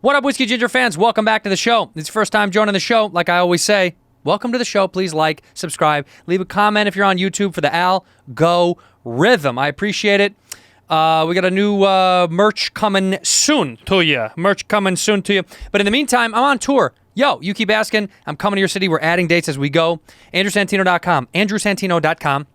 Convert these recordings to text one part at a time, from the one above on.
What up, Whiskey Ginger fans? Welcome back to the show. It's your first time joining the show. Like I always say, welcome to the show. Please like, subscribe, leave a comment if you're on YouTube for the algorithm. I appreciate it. We got a new merch coming soon to you. But in the meantime, I'm on tour. Yo, you keep asking. I'm coming to your city. We're adding dates as we go. AndrewSantino.com. AndrewSantino.com.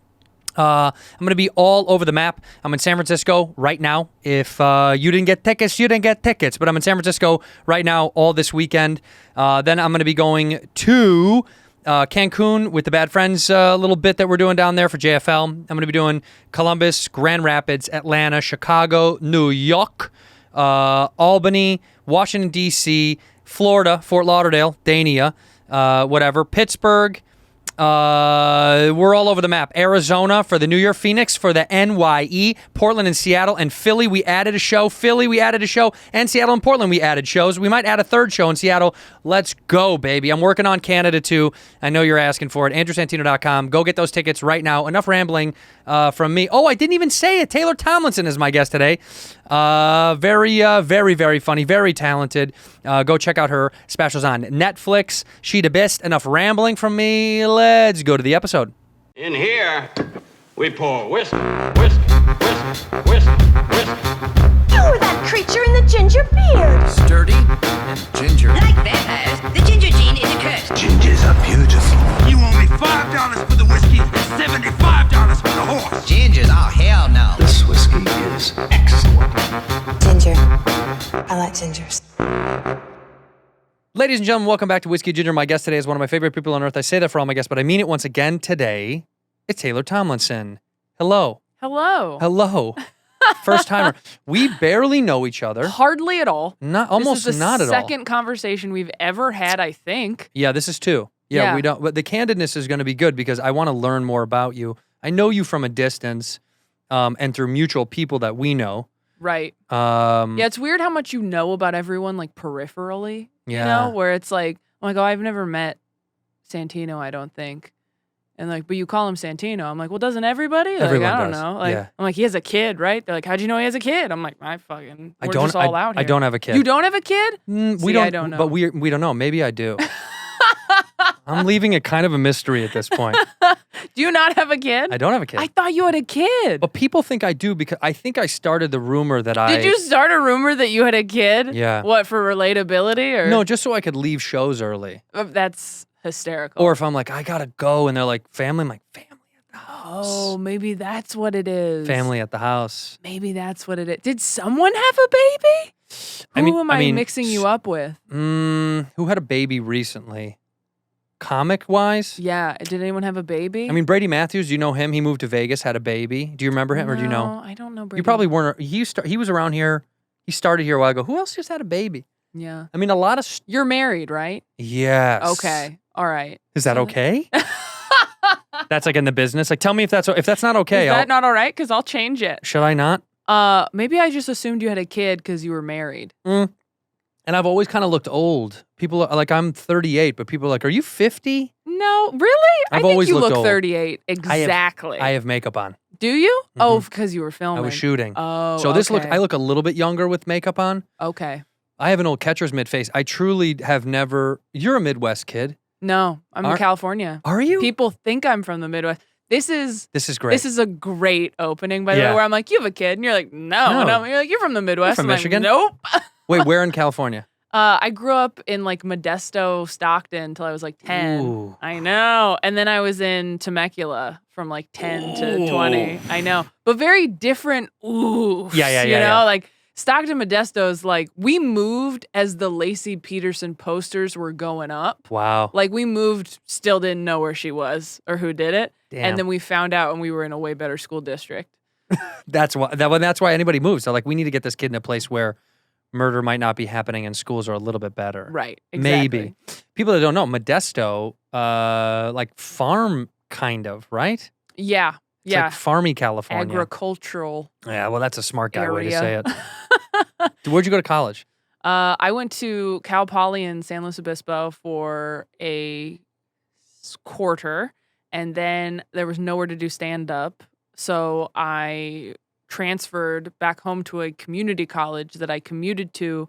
I'm going to be all over the map. I'm in San Francisco right now. If you didn't get tickets, you didn't get tickets. But I'm in San Francisco right now all this weekend. Then I'm going to be going to Cancun with the Bad Friends little bit that we're doing down there for JFL. I'm going to be doing Columbus, Grand Rapids, Atlanta, Chicago, New York, Albany, Washington, D.C., Florida, Fort Lauderdale, Dania, Pittsburgh. We're all over the map. Arizona for the New Year, Phoenix for the NYE, Portland and Seattle, and Philly. We added a show. And Seattle and Portland we added shows. We might add a third show in Seattle. Let's go, baby. I'm working on Canada too. I know you're asking for it. AndrewSantino.com. Go get those tickets right now. Enough rambling from me. Oh, I didn't even say it. Taylor Tomlinson is my guest today. Very funny, very talented. Go check out her specials on Netflix. She the best. Enough rambling from me. Let's go to the episode. In here, we pour whisk. You were that creature in the ginger beard. Sturdy and ginger. Like vampires, the ginger gene is a curse. Gingers are beautiful. You owe me $5 for the whiskey and $75 for the horse. Gingers? Oh, hell no. This whiskey is excellent. Ginger. I like gingers. Ladies and gentlemen, welcome back to Whiskey Ginger. My guest today is one of my favorite people on earth. I say that for all my guests, but I mean it once again today. It's Taylor Tomlinson. Hello. First timer. We barely know each other. Hardly at all. Almost not at all. Second conversation we've ever had, I think. Yeah, this is two. Yeah, we don't. But the candidness is going to be good because I want to learn more about you. I know you from a distance, and through mutual people that we know. Right. Yeah, it's weird how much you know about everyone, like peripherally. Yeah. You know, where it's like, I'm like, oh, I've never met Santino, I don't think. And like, but you call him Santino. I'm like, well, doesn't everybody? Like, Everyone I don't does. know. Like, Yeah. I'm like, he has a kid, right? They're like, how'd you know he has a kid? I'm like, we're don't. just all out here. I don't have a kid. You don't have a kid? We don't. I don't know. But we don't know. Maybe I do. I'm leaving it kind of a mystery at this point. Do you not have a kid? I don't have a kid. I thought you had a kid. But people think I do because I think I started the rumor that Did you start a rumor that you had a kid? Yeah. What, for relatability or? No, just so I could leave shows early. That's hysterical. Or if I'm like, I gotta go, and they're like, family, I'm like, family at the house. Oh, maybe that's what it is. Family at the house. Maybe that's what it is. Did someone have a baby? Who am I mixing you up with? Who had a baby recently? Comic-wise? Yeah. Did anyone have a baby? I mean, Brady Matthews, do you know him? He moved to Vegas, had a baby. Do you remember him, or do you know? No, I don't know Brady. You probably weren't. He was around here. He started here a while ago. Who else just had a baby? Yeah. I mean, a lot of... You're married, right? Yes. Okay. All right. Is that okay? That's like in the business? Like, tell me if that's not okay. Is that not all right? Because I'll change it. Should I not? Maybe I just assumed you had a kid because you were married. And I've always kind of looked old. People are like, I'm 38, but people are like, are you 50? No, really? I've I always think you looked look old. 38. Exactly. I have makeup on. Do you? Oh, because you were filming. I was shooting. Oh, so I okay. look a little bit younger with makeup on. Okay. I have an old catcher's mitt face. I truly have never. You're a Midwest kid. No, I'm in California. Are you? People think I'm from the Midwest. This is great. This is a great opening, by the way, where I'm like, you have a kid, and you're like, no. And you're like, you're from the Midwest. You're from I'm Michigan? Like, nope. Wait, where in California? I grew up in like Modesto, Stockton until I was like 10. Ooh. I know. And then I was in Temecula from like 10 to 20. I know. But very different oofs. Yeah. You know, like Stockton, Modesto's like, we moved as the Lacey Peterson posters were going up. Wow. Like we moved, still didn't know where she was or who did it. Damn. And then we found out and we were in a way better school district. That's why anybody moves. They're like, we need to get this kid in a place where murder might not be happening and schools are a little bit better. Right. Exactly. Maybe. People that don't know, Modesto, like farm kind of, right? Yeah. It's like farmy California. Agricultural. Yeah, well, that's a smart guy way to area. say it. Where'd you go to college? I went to Cal Poly in San Luis Obispo for a quarter, and then there was nowhere to do stand-up, so I transferred back home to a community college that I commuted to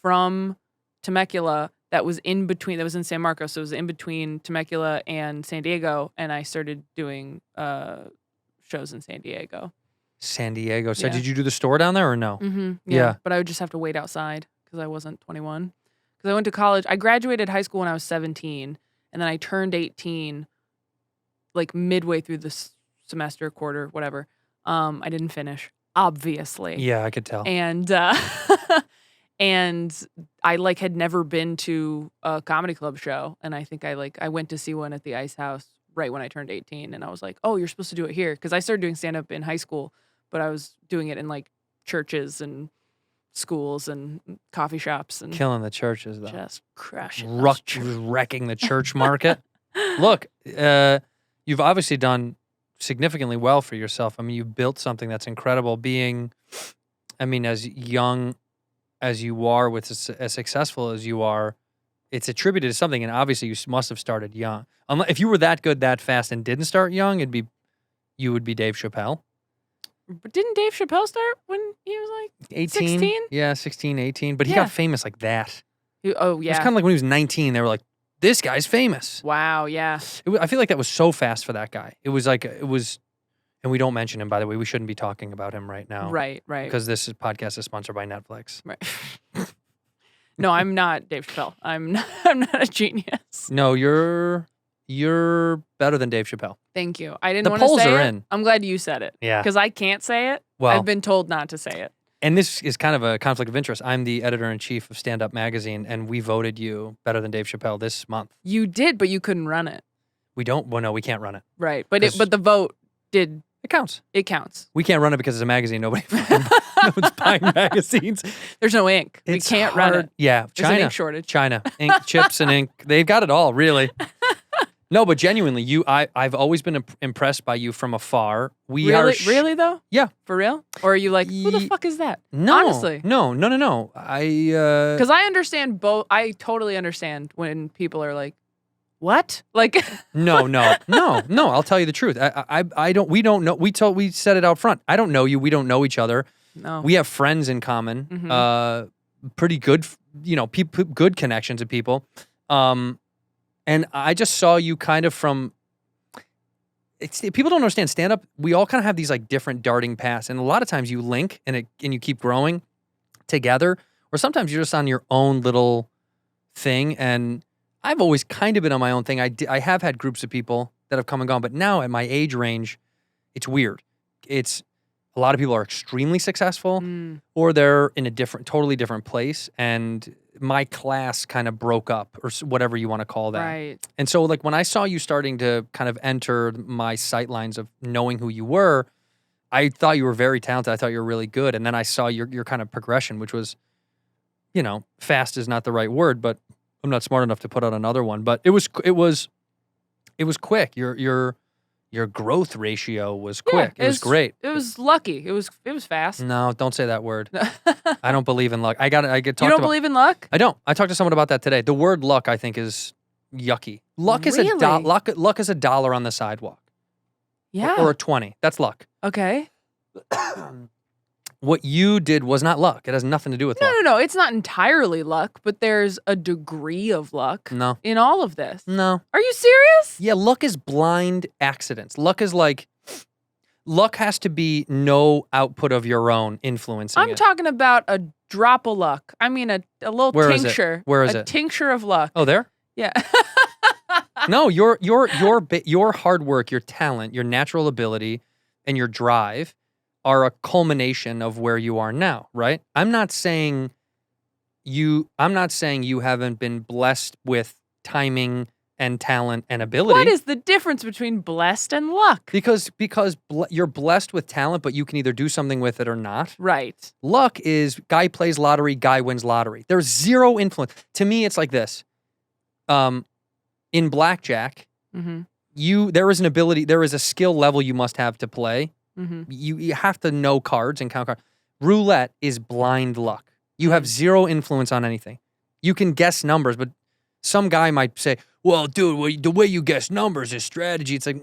from Temecula that was in between. That was in San Marcos. So it was in between Temecula and San Diego, and I started doing shows in San Diego. San Diego. So Yeah. did you do the store down there or no? Mm-hmm. Yeah. But I would just have to wait outside because I wasn't 21. Because I went to college. I graduated high school when I was 17, and then I turned 18 like midway through the semester, quarter, whatever. I didn't finish, obviously. Yeah, I could tell. And and I like had never been to a comedy club show, and I think I went to see one at the Ice House right when I turned 18, and I was like, oh, you're supposed to do it here, because I started doing stand up in high school, but I was doing it in like churches and schools and coffee shops and Killing the churches though. just crushing. those Wrecking the church market. Look, you've obviously done significantly well for yourself. I mean, you've built something that's incredible. Being, I mean, as young as you are, with as successful as you are, it's attributed to something. And obviously, you must have started young. If you were that good that fast and didn't start young, you would be Dave Chappelle. But didn't Dave Chappelle start when he was like 18? 16? Yeah, 16, 18. But he Yeah. got famous like that. Oh, It was yeah. kind of like when he was 19, they were like, this guy's famous. Wow, yeah. I feel like that was so fast for that guy. It was, and we don't mention him, by the way. We shouldn't be talking about him right now. Right. Because this podcast is sponsored by Netflix. Right. No, I'm not Dave Chappelle. I'm not a genius. No, you're better than Dave Chappelle. Thank you. I didn't The want to polls say are it. in. I'm glad you said it. Yeah. Because I can't say it. Well- I've been told not to say it. And this is kind of a conflict of interest. I'm the editor-in-chief of Stand Up Magazine, and we voted you better than Dave Chappelle this month. You did, but you couldn't run it. We don't? Well, no, we can't run it. Right. But 'Cause- but the vote did. It counts. It counts. We can't run it because it's a magazine. No one's buying magazines. There's no ink. It's we can't run hard. it. Yeah, There's China. an ink shortage. China. Ink, chips and ink. They've got it all, really. No, but genuinely, I've always been impressed by you from afar. We are Really though? Yeah. For real? Or are you like, who the Ye- fuck is that? No, Honestly. no. Because I understand both. I totally understand when people are like, what? Like, No. I'll tell you the truth. I don't. We don't know. We said it out front. I don't know you. We don't know each other. no. We have friends in common. Mhm. Pretty good. Good connections of people. And I just saw you kind of from. People don't understand stand up. We all kind of have these like different darting paths, and a lot of times you link and you keep growing together, or sometimes you're just on your own little thing. And I've always kind of been on my own thing. I have had groups of people that have come and gone, but now at my age range, it's weird. It's a lot of people are extremely successful, or they're in a totally different place, and my class kind of broke up, or whatever you want to call that. Right. And so, like, when I saw you starting to kind of enter my sight lines of knowing who you were, I thought you were very talented. I thought you were really good. And then I saw your kind of progression, which was, fast is not the right word, but I'm not smart enough to put out another one. But it was quick. Your growth ratio was quick. Yeah, it was great. It was lucky. It was fast. No, don't say that word. I don't believe in luck. I get You talked don't about. believe in luck? I don't. I talked to someone about that today. The word luck, I think, is yucky. Luck is Really? luck is $1 on the sidewalk. Yeah. Or a 20. That's luck. Okay. What you did was not luck. It has nothing to do with luck. No. It's not entirely luck, but there's a degree of luck No. in all of this. No. Are you serious? Yeah, luck is blind accidents. Luck has to be no output of your own influencing I'm it. talking about a drop of luck. I mean, a little Where is it? tincture. Where is a it? tincture of luck. Oh, there? Yeah. No, your hard work, your talent, your natural ability, and your drive are a culmination of where you are now, right? I'm not saying you haven't been blessed with timing and talent and ability. What is the difference between blessed and luck? Because you're blessed with talent, but you can either do something with it or not. Right. Luck is guy plays lottery, guy wins lottery. There's zero influence. To me, it's like this. In blackjack, Mm-hmm. there is a skill level you must have to play. Mm-hmm. You have to know cards and count cards. Roulette is blind luck. You have zero influence on anything. You can guess numbers, but some guy might say, well, dude, the way you guess numbers is strategy. It's like,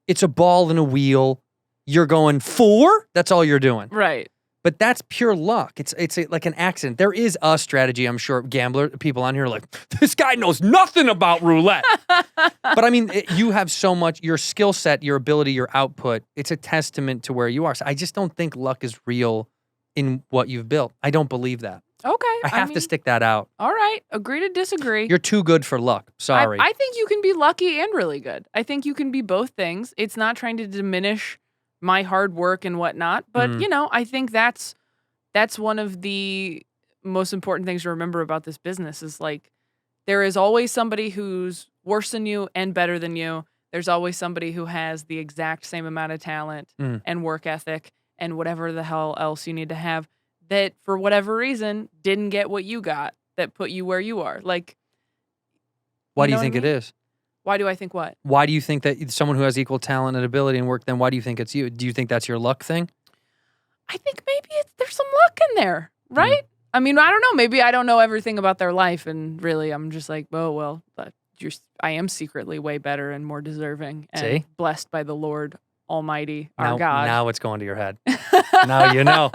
it's a ball and a wheel. You're going 4? That's all you're doing. Right. But that's pure luck. It's like an accident. There is a strategy, I'm sure. Gambler people on here are like, this guy knows nothing about roulette. But I mean, you have so much, your skill set, your ability, your output, it's a testament to where you are. So I just don't think luck is real in what you've built. I don't believe that. Okay. I have to stick that out. All right. Agree to disagree. You're too good for luck. Sorry. I think you can be lucky and really good. I think you can be both things. It's not trying to diminish my hard work and whatnot. But, I think that's one of the most important things to remember about this business is like, there is always somebody who's worse than you and better than you. There's always somebody who has the exact same amount of talent and work ethic and whatever the hell else you need to have that for whatever reason didn't get what you got that put you where you are. Like, why do you think it is? Why do I think what? Why do you think that someone who has equal talent and ability and work, then why do you think it's you? Do you think that's your luck thing? I think maybe there's some luck in there, right? I mean, I don't know. Maybe I don't know everything about their life, and really, I'm just like, oh well, but I am secretly way better and more deserving and blessed by the Lord Almighty, our God. Now it's going to your head. Now you know.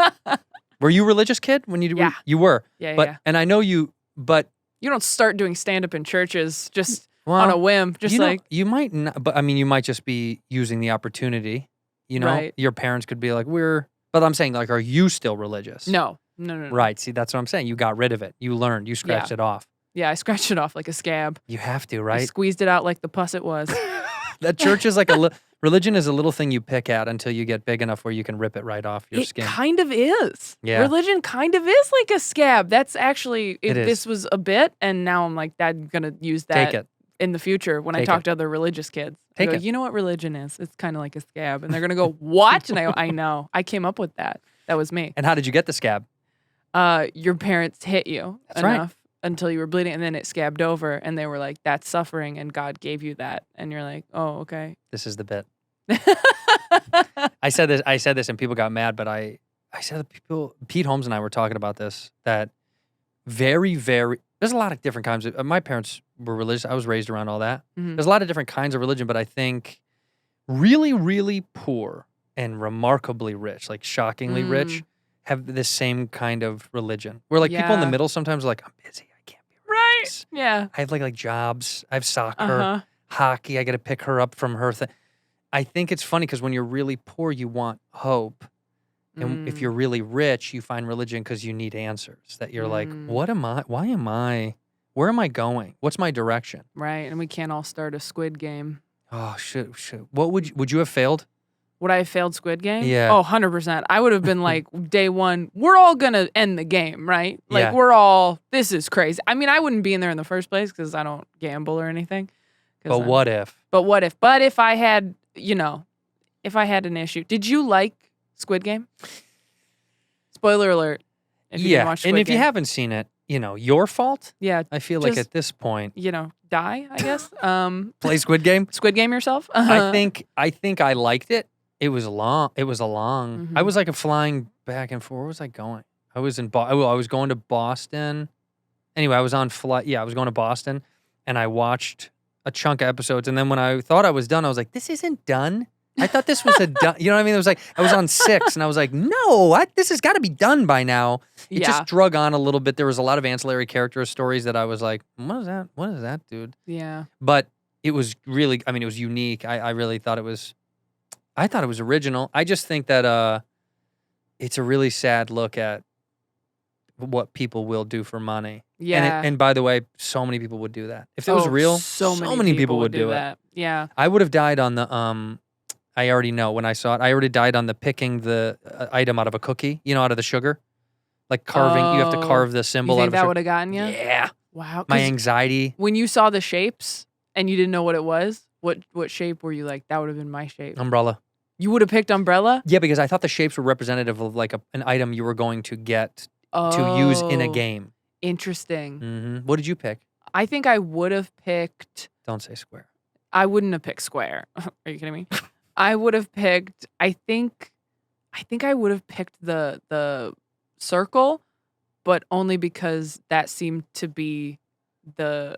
Were you a religious kid when you? Yeah. You were. Yeah. And I know you, but you don't start doing stand-up in churches just on a whim. Just you might not, but I mean, you might just be using the opportunity. You know, right. Your parents could be like, but I'm saying, like, are you still religious? No. Right. See, that's what I'm saying. You got rid of it. You learned. You scratched it off. Yeah, I scratched it off like a scab. You have to, right? I squeezed it out like the pus it was. That church is like religion is a little thing you pick at until you get big enough where you can rip it right off your skin. It kind of is. Yeah. Religion kind of is like a scab. That's actually, It is. This was a bit, and now I'm like, I'm going to use that Take it. in the future when I talk to other religious kids. I Take go, it. you know what religion is? It's kind of like a scab. And they're going to go, what? And I go, I know. I came up with that. That was me. And how did you get the scab? Your parents hit you enough until you were bleeding, and then it scabbed over, and they were like, that's suffering, and God gave you that. And you're like, oh, okay. This is the bit. I said this and people got mad, but I said that Pete Holmes and I were talking about this, that very, very, there's a lot of different kinds of, my parents were religious. I was raised around all that. Mm-hmm. There's a lot of different kinds of religion, but I think really, really poor and remarkably rich, like shockingly rich, have this same kind of religion. Where like people in the middle sometimes are like, I'm busy, I can't be religious. Right, yeah. I have like jobs, I have soccer, hockey, I got to pick her up from her thing. I think it's funny because when you're really poor, you want hope. And if you're really rich, you find religion because you need answers. That you're like, what am I? Why am I? Where am I going? What's my direction? Right, and we can't all start a Squid Game. Oh, shit. What would you have failed? Would I have failed Squid Game? Yeah. Oh, 100%. I would have been like, day one, we're all going to end the game, right? Like, Yeah. this is crazy. I mean, I wouldn't be in there in the first place because I don't gamble or anything. But what if? But if I had, if I had an issue. Did you like Squid Game? Spoiler alert. If you didn't watch Squid if you Game. haven't seen it, your fault. Yeah. I feel like just, at this point, die, I guess. play Squid Game. Squid Game yourself? I think I liked it. It was long. I was like flying back and forth. Where was I going? I was I was going to Boston. Anyway, I was on flight. Yeah, I was going to Boston, and I watched a chunk of episodes. And then when I thought I was done, I was like, "This isn't done." I thought this was done. You know what I mean? It was like I was on 6, and I was like, "No, this has got to be done by now." It just drug on a little bit. There was a lot of ancillary character stories that I was like, "What is that? What is that, dude?" Yeah. But it was really. I mean, it was unique. I really thought it was. I thought it was original. I just think that it's a really sad look at what people will do for money. Yeah. And by the way, so many people would do that. If it was real, so many people would do that. it. Yeah. I would have died on the, I already know when I saw it, I already died on the picking the item out of a cookie, out of the sugar. Like carving, you have to carve the symbol you out think of that sugar. would have gotten you? Yeah. Wow. My anxiety. When you saw the shapes and you didn't know what it was, what shape were you like, that would have been my shape? Umbrella. You would have picked umbrella? Yeah, because I thought the shapes were representative of like an item you were going to get to use in a game. Interesting. Mm-hmm. What did you pick? I think I would have picked... Don't say square. I wouldn't have picked square. Are you kidding me? I would have picked... I think I would have picked the circle, but only because that seemed to be the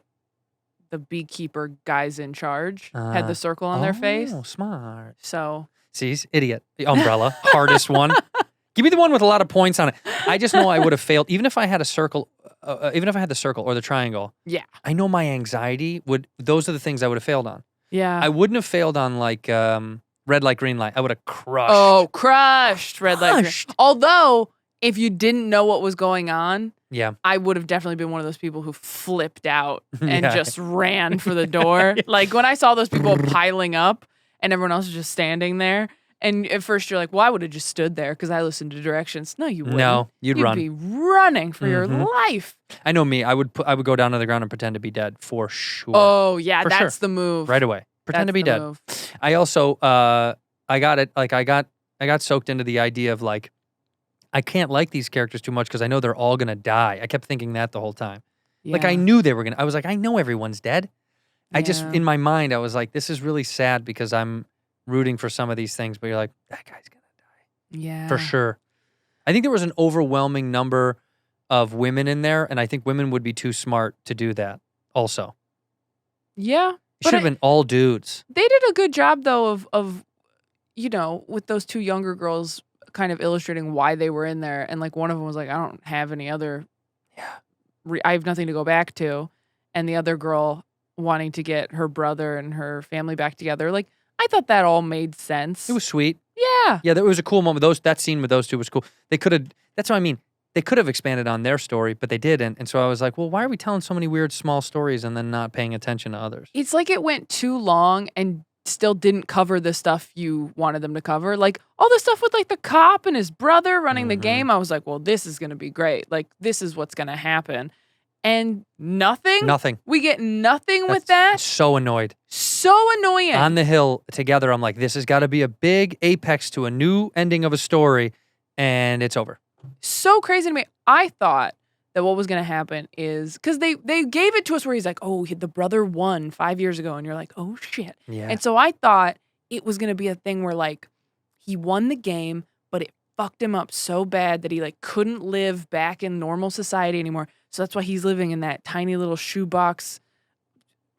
beekeeper guys in charge had the circle on their face. Oh, smart. So... See, idiot. The umbrella. Hardest one. Give me the one with a lot of points on it. I just know I would have failed, even if I had a circle, even if I had the circle or the triangle. Yeah. I know my anxiety those are the things I would have failed on. Yeah. I wouldn't have failed on like red light, green light. I would have crushed. Oh, crushed. Red light. Crushed. Although, if you didn't know what was going on, Yeah. I would have definitely been one of those people who flipped out and Yeah. just ran for the door. Like when I saw those people piling up and everyone else was just standing there. And at first you're like, well, I would have just stood there because I listened to directions. No, you wouldn't. No, you'd run. Be running for your life. I know me. I would go down to the ground and pretend to be dead for sure. Oh, yeah. For That's sure. the move. Right away. Pretend to be That's the dead. move. I also I got it. Like I got soaked into the idea of like I can't like these characters too much because I know they're all gonna die. I kept thinking that the whole time. Like I Yeah. knew they were gonna. I was like, I know everyone's dead. I just Yeah. in my mind I was like, this is really sad because I'm rooting for some of these things, but you're like, that guy's gonna die Yeah. for sure. I think there was an overwhelming number of women in there, and I think women would be too smart to do that. Also, Yeah. it But should have been all dudes. They did a good job though of with those two younger girls kind of illustrating why they were in there, and like one of them was like, I don't have any other I have nothing to go back to, and the other girl wanting to get her brother and her family back together. Like I thought that all made sense. It was sweet. Yeah. Yeah, that was a cool moment. That scene with those two was cool. They could have. That's what I mean. They could have expanded on their story, but they didn't. And so I was like, well, why are we telling so many weird small stories and then not paying attention to others? It's like it went too long and still didn't cover the stuff you wanted them to cover. Like all the stuff with like the cop and his brother running the game. I was like, well, this is going to be great. Like this is what's going to happen. And nothing. Nothing. We get nothing with that. So annoyed. So annoying. On the hill together, I'm like, this has got to be a big apex to a new ending of a story, and it's over. So crazy to me. I thought that what was going to happen is because they gave it to us where he's like, oh, the brother won 5 years ago. And you're like, oh, shit. Yeah. And so I thought it was going to be a thing where like he won the game, but it fucked him up so bad that he like couldn't live back in normal society anymore. So that's why he's living in that tiny little shoebox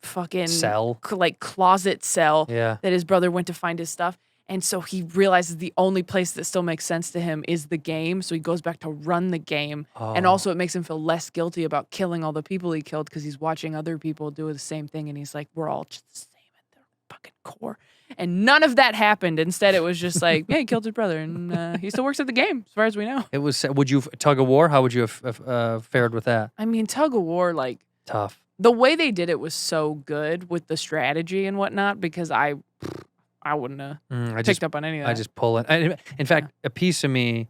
fucking Cell. like closet cell Yeah. that his brother went to find his stuff. And so he realizes the only place that still makes sense to him is the game. So he goes back to run the game. And Oh. also it makes him feel less guilty about killing all the people he killed because he's watching other people do the same thing. And he's like, we're all just the same at their fucking core. And none of that happened. Instead, it was just like, yeah, he killed his brother. And he still works at the game, as far as we know. It was. Would you tug of war? How would you have fared with that? I mean, tug of war, like, Tough. the way they did it was so good with the strategy and whatnot because I wouldn't have I picked up on any of that. I just pull it. In fact, a piece of me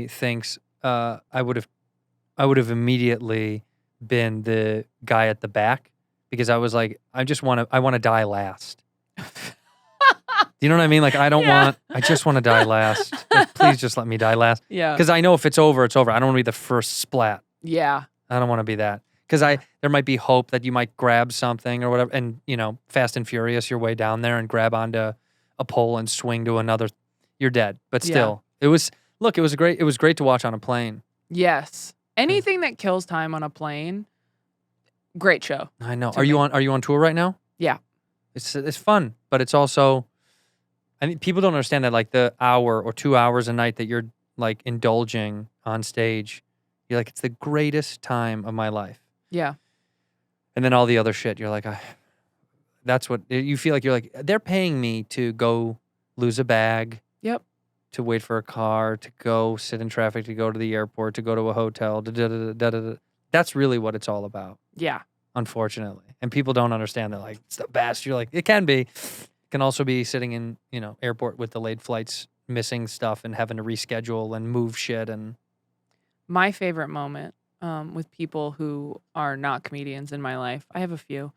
thinks I would have immediately been the guy at the back because I was like, I want to die last. Do you know what I mean? Like I just want to die last. Like, please just let me die last. Yeah. Because I know if it's over, it's over. I don't want to be the first splat. Yeah. I don't want to be that. Because there might be hope that you might grab something or whatever, and Fast and Furious your way down there and grab onto a pole and swing to another. You're dead. But still, it was great to watch on a plane. Yes. Anything that kills time on a plane, great show. I know. To Are you me. on tour right now? Yeah. It's fun, but it's also, I mean, people don't understand that like the hour or 2 hours a night that you're like indulging on stage, you're like, it's the greatest time of my life. Yeah. And then all the other shit, you're like, that's what you feel like. You're like, they're paying me to go lose a bag. Yep. To wait for a car, to go sit in traffic, to go to the airport, to go to a hotel. That's really what it's all about. Yeah. Unfortunately. And people don't understand that, like, it's the best. You're like, it can be. It can also be sitting in, airport with delayed flights, missing stuff and having to reschedule and move shit. And My favorite moment with people who are not comedians in my life, I have a few.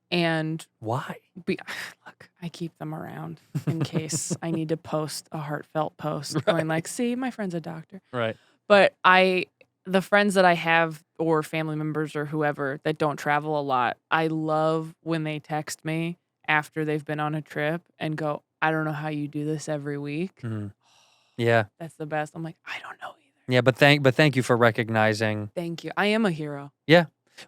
And why? look, I keep them around in case I need to post a heartfelt post going like, see, my friend's a doctor. Right. But the friends that I have or family members or whoever that don't travel a lot, I love when they text me after they've been on a trip and go, I don't know how you do this every week. Mm. Yeah. That's the best. I'm like, I don't know either. Yeah, but thank you for recognizing. Thank you. I am a hero. Yeah.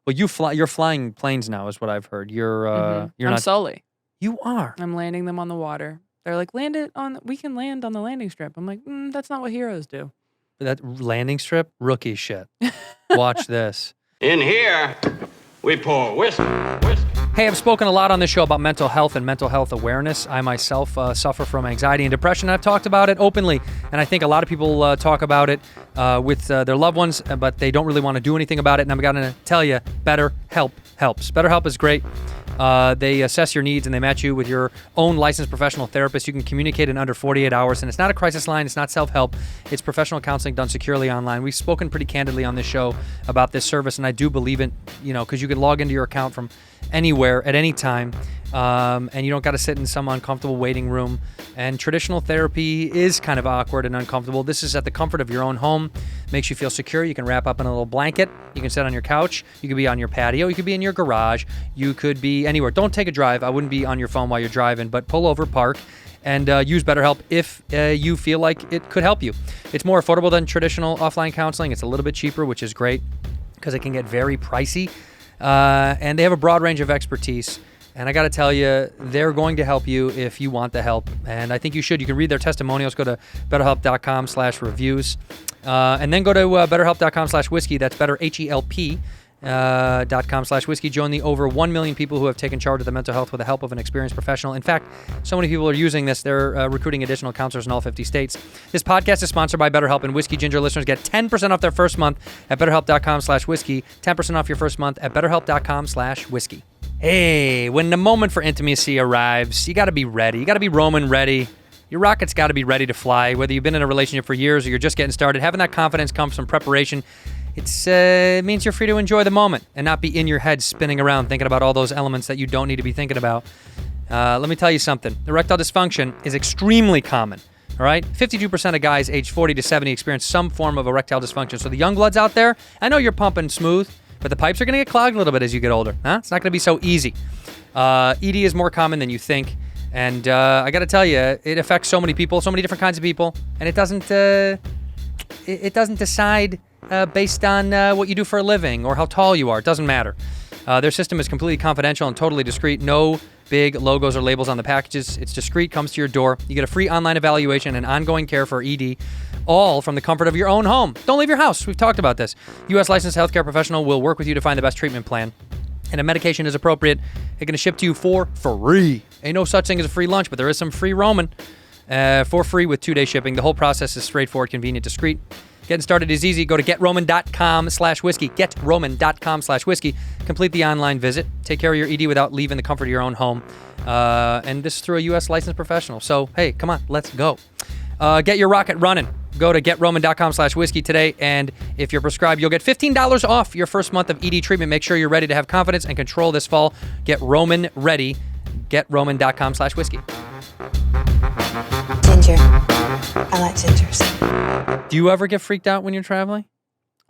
Well, you're flying planes now is what I've heard. You're I'm not Sully. You are. I'm landing them on the water. They're like, we can land on the landing strip. I'm like, that's not what heroes do. That landing strip, rookie shit. Watch this. In here, we pour whiskey. Hey, I've spoken a lot on this show about mental health and mental health awareness. I myself suffer from anxiety and depression. I've talked about it openly, and I think a lot of people talk about it with their loved ones, but they don't really want to do anything about it. And I'm going to tell you, BetterHelp helps. BetterHelp is great. They assess your needs and they match you with your own licensed professional therapist. You can communicate in under 48 hours, and it's not a crisis line. It's not self-help. It's professional counseling done securely online. We've spoken pretty candidly on this show about this service, and I do believe it, because you can log into your account from anywhere at any time, and you don't got to sit in some uncomfortable waiting room. And traditional therapy is kind of awkward and uncomfortable. This is at the comfort of your own home. Makes you feel secure. You can wrap up in a little blanket. You can sit on your couch. You could be on your patio. You could be in your garage. You could be anywhere. Don't take a drive. I wouldn't be on your phone while you're driving, but pull over, park, and use BetterHelp if you feel like it could help you. It's more affordable than traditional offline counseling. It's a little bit cheaper, which is great because it can get very pricey. And they have a broad range of expertise. And I got to tell you, they're going to help you if you want the help. And I think you should. You can read their testimonials. Go to betterhelp.com/reviews. And then go to betterhelp.com/whiskey. That's BetterHelp. .com/whiskey. Join the over 1 million people who have taken charge of their mental health with the help of an experienced professional. In fact, so many people are using this, they're recruiting additional counselors in all 50 states. This podcast is sponsored by BetterHelp, and Whiskey Ginger listeners get 10% off their first month at betterhelp.com/whiskey. 10% off your first month at betterhelp.com/whiskey. Hey, when the moment for intimacy arrives, you got to be ready. You got to be Roman ready. Your rocket's got to be ready to fly. Whether you've been in a relationship for years or you're just getting started, having that confidence comes from preparation. It means you're free to enjoy the moment and not be in your head spinning around thinking about all those elements that you don't need to be thinking about. Let me tell you something. Erectile dysfunction is extremely common. All right? 52% of guys aged 40 to 70 experience some form of erectile dysfunction. So the young bloods out there, I know you're pumping smooth, but the pipes are going to get clogged a little bit as you get older. Huh? It's not going to be so easy. ED is more common than you think. And I got to tell you, it affects so many people, so many different kinds of people. And it doesn't decide based on what you do for a living or how tall you are. It doesn't matter. Their system is completely confidential and totally discreet. No big logos or labels on the packages. It's discreet, comes to your door. You get a free online evaluation and ongoing care for ED, all from the comfort of your own home. Don't leave your house. We've talked about this. U.S. licensed healthcare professional will work with you to find the best treatment plan. And if medication is appropriate, they're going to ship to you for free. Ain't no such thing as a free lunch, but there is some free roaming for free with 2-day shipping. The whole process is straightforward, convenient, discreet. Getting started is easy. Go to GetRoman.com/whiskey. GetRoman.com/whiskey. Complete the online visit. Take care of your ED without leaving the comfort of your own home. And this is through a U.S. licensed professional. So, hey, come on, let's go. Get your rocket running. Go to GetRoman.com/whiskey today. And if you're prescribed, you'll get $15 off your first month of ED treatment. Make sure you're ready to have confidence and control this fall. Get Roman ready. GetRoman.com/whiskey. Ginger. I like gingers. Do you ever get freaked out when you're traveling?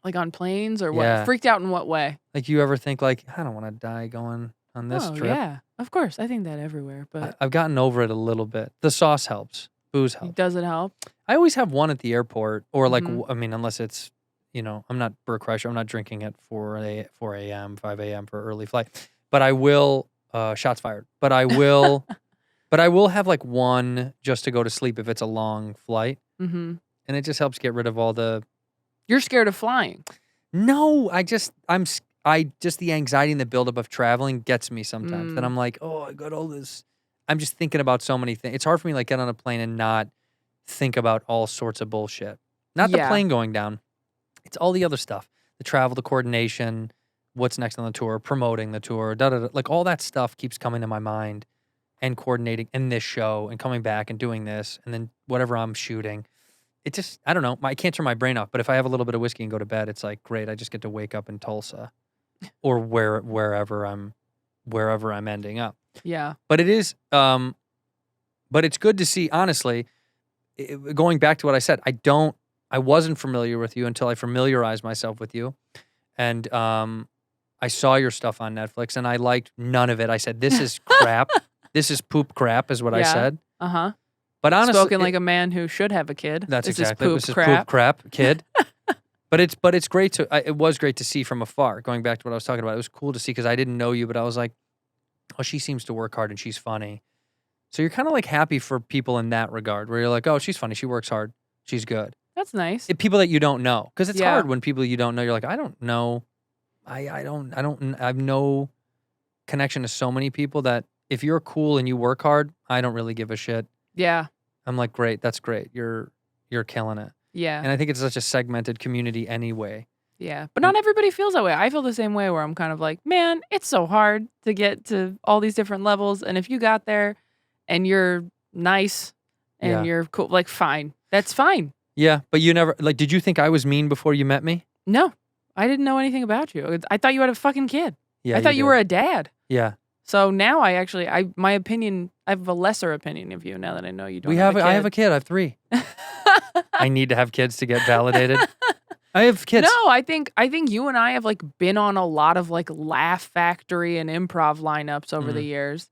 Like on planes or what? Yeah. Freaked out in what way? Like you ever think like, I don't want to die going on this trip? Yeah, of course. I think that everywhere, but I've gotten over it a little bit. The sauce helps. Booze helps. does it help? I always have one at the airport or like, I mean, unless it's, I'm not Bert Kreischer. I'm not drinking at 4 a.m., 5 a.m. for early flight. But I will, shots fired. But I will, have like one just to go to sleep if it's a long flight. Mm-hmm. And it just helps get rid of all the... You're scared of flying. No, just the anxiety and the buildup of traveling gets me sometimes. Then I'm like, oh, I got all this. I'm just thinking about so many things. It's hard for me to like get on a plane and not think about all sorts of bullshit. Not the plane going down. It's all the other stuff. The travel, the coordination, what's next on the tour, promoting the tour, like all that stuff keeps coming to my mind and coordinating in this show and coming back and doing this and then whatever I'm shooting. It just, I don't know. I can't turn my brain off. But if I have a little bit of whiskey and go to bed, it's like, great. I just get to wake up in Tulsa or wherever I'm ending up. Yeah. But it is, but it's good to see, honestly, going back to what I said, I wasn't familiar with you until I familiarized myself with you. And I saw your stuff on Netflix and I liked none of it. I said, this is crap. This is poop crap is what I said. Uh-huh. But honestly, spoken like a man who should have a kid. That's this exactly. Is poop crap. Poop crap, kid. But it's great to. It was great to see from afar. Going back to what I was talking about, it was cool to see because I didn't know you, but I was like, oh, she seems to work hard and she's funny. So you're kind of like happy for people in that regard, where you're like, oh, she's funny, she works hard, she's good. That's nice. People that you don't know, because it's Yeah. hard when people you don't know. You're like, I don't know, I have no connection to so many people that if you're cool and you work hard, I don't really give a shit. Yeah. I'm like, great, that's great. You're killing it. Yeah. And I think it's such a segmented community anyway. Yeah. But not everybody feels that way. I feel the same way where I'm kind of like, man, it's so hard to get to all these different levels. And if you got there and you're nice and Yeah. you're cool, like, fine. That's fine. Yeah, but you never, like, did you think I was mean before you met me? No, I didn't know anything about you. I thought you had a fucking kid. Yeah, I thought you did. were a dad. Yeah. So now my opinion, I have a lesser opinion of you now that I know you don't I have a kid. I have 3. I need to have kids to get validated. I have kids. No, I think you and I have like been on a lot of like Laugh Factory and improv lineups over the years.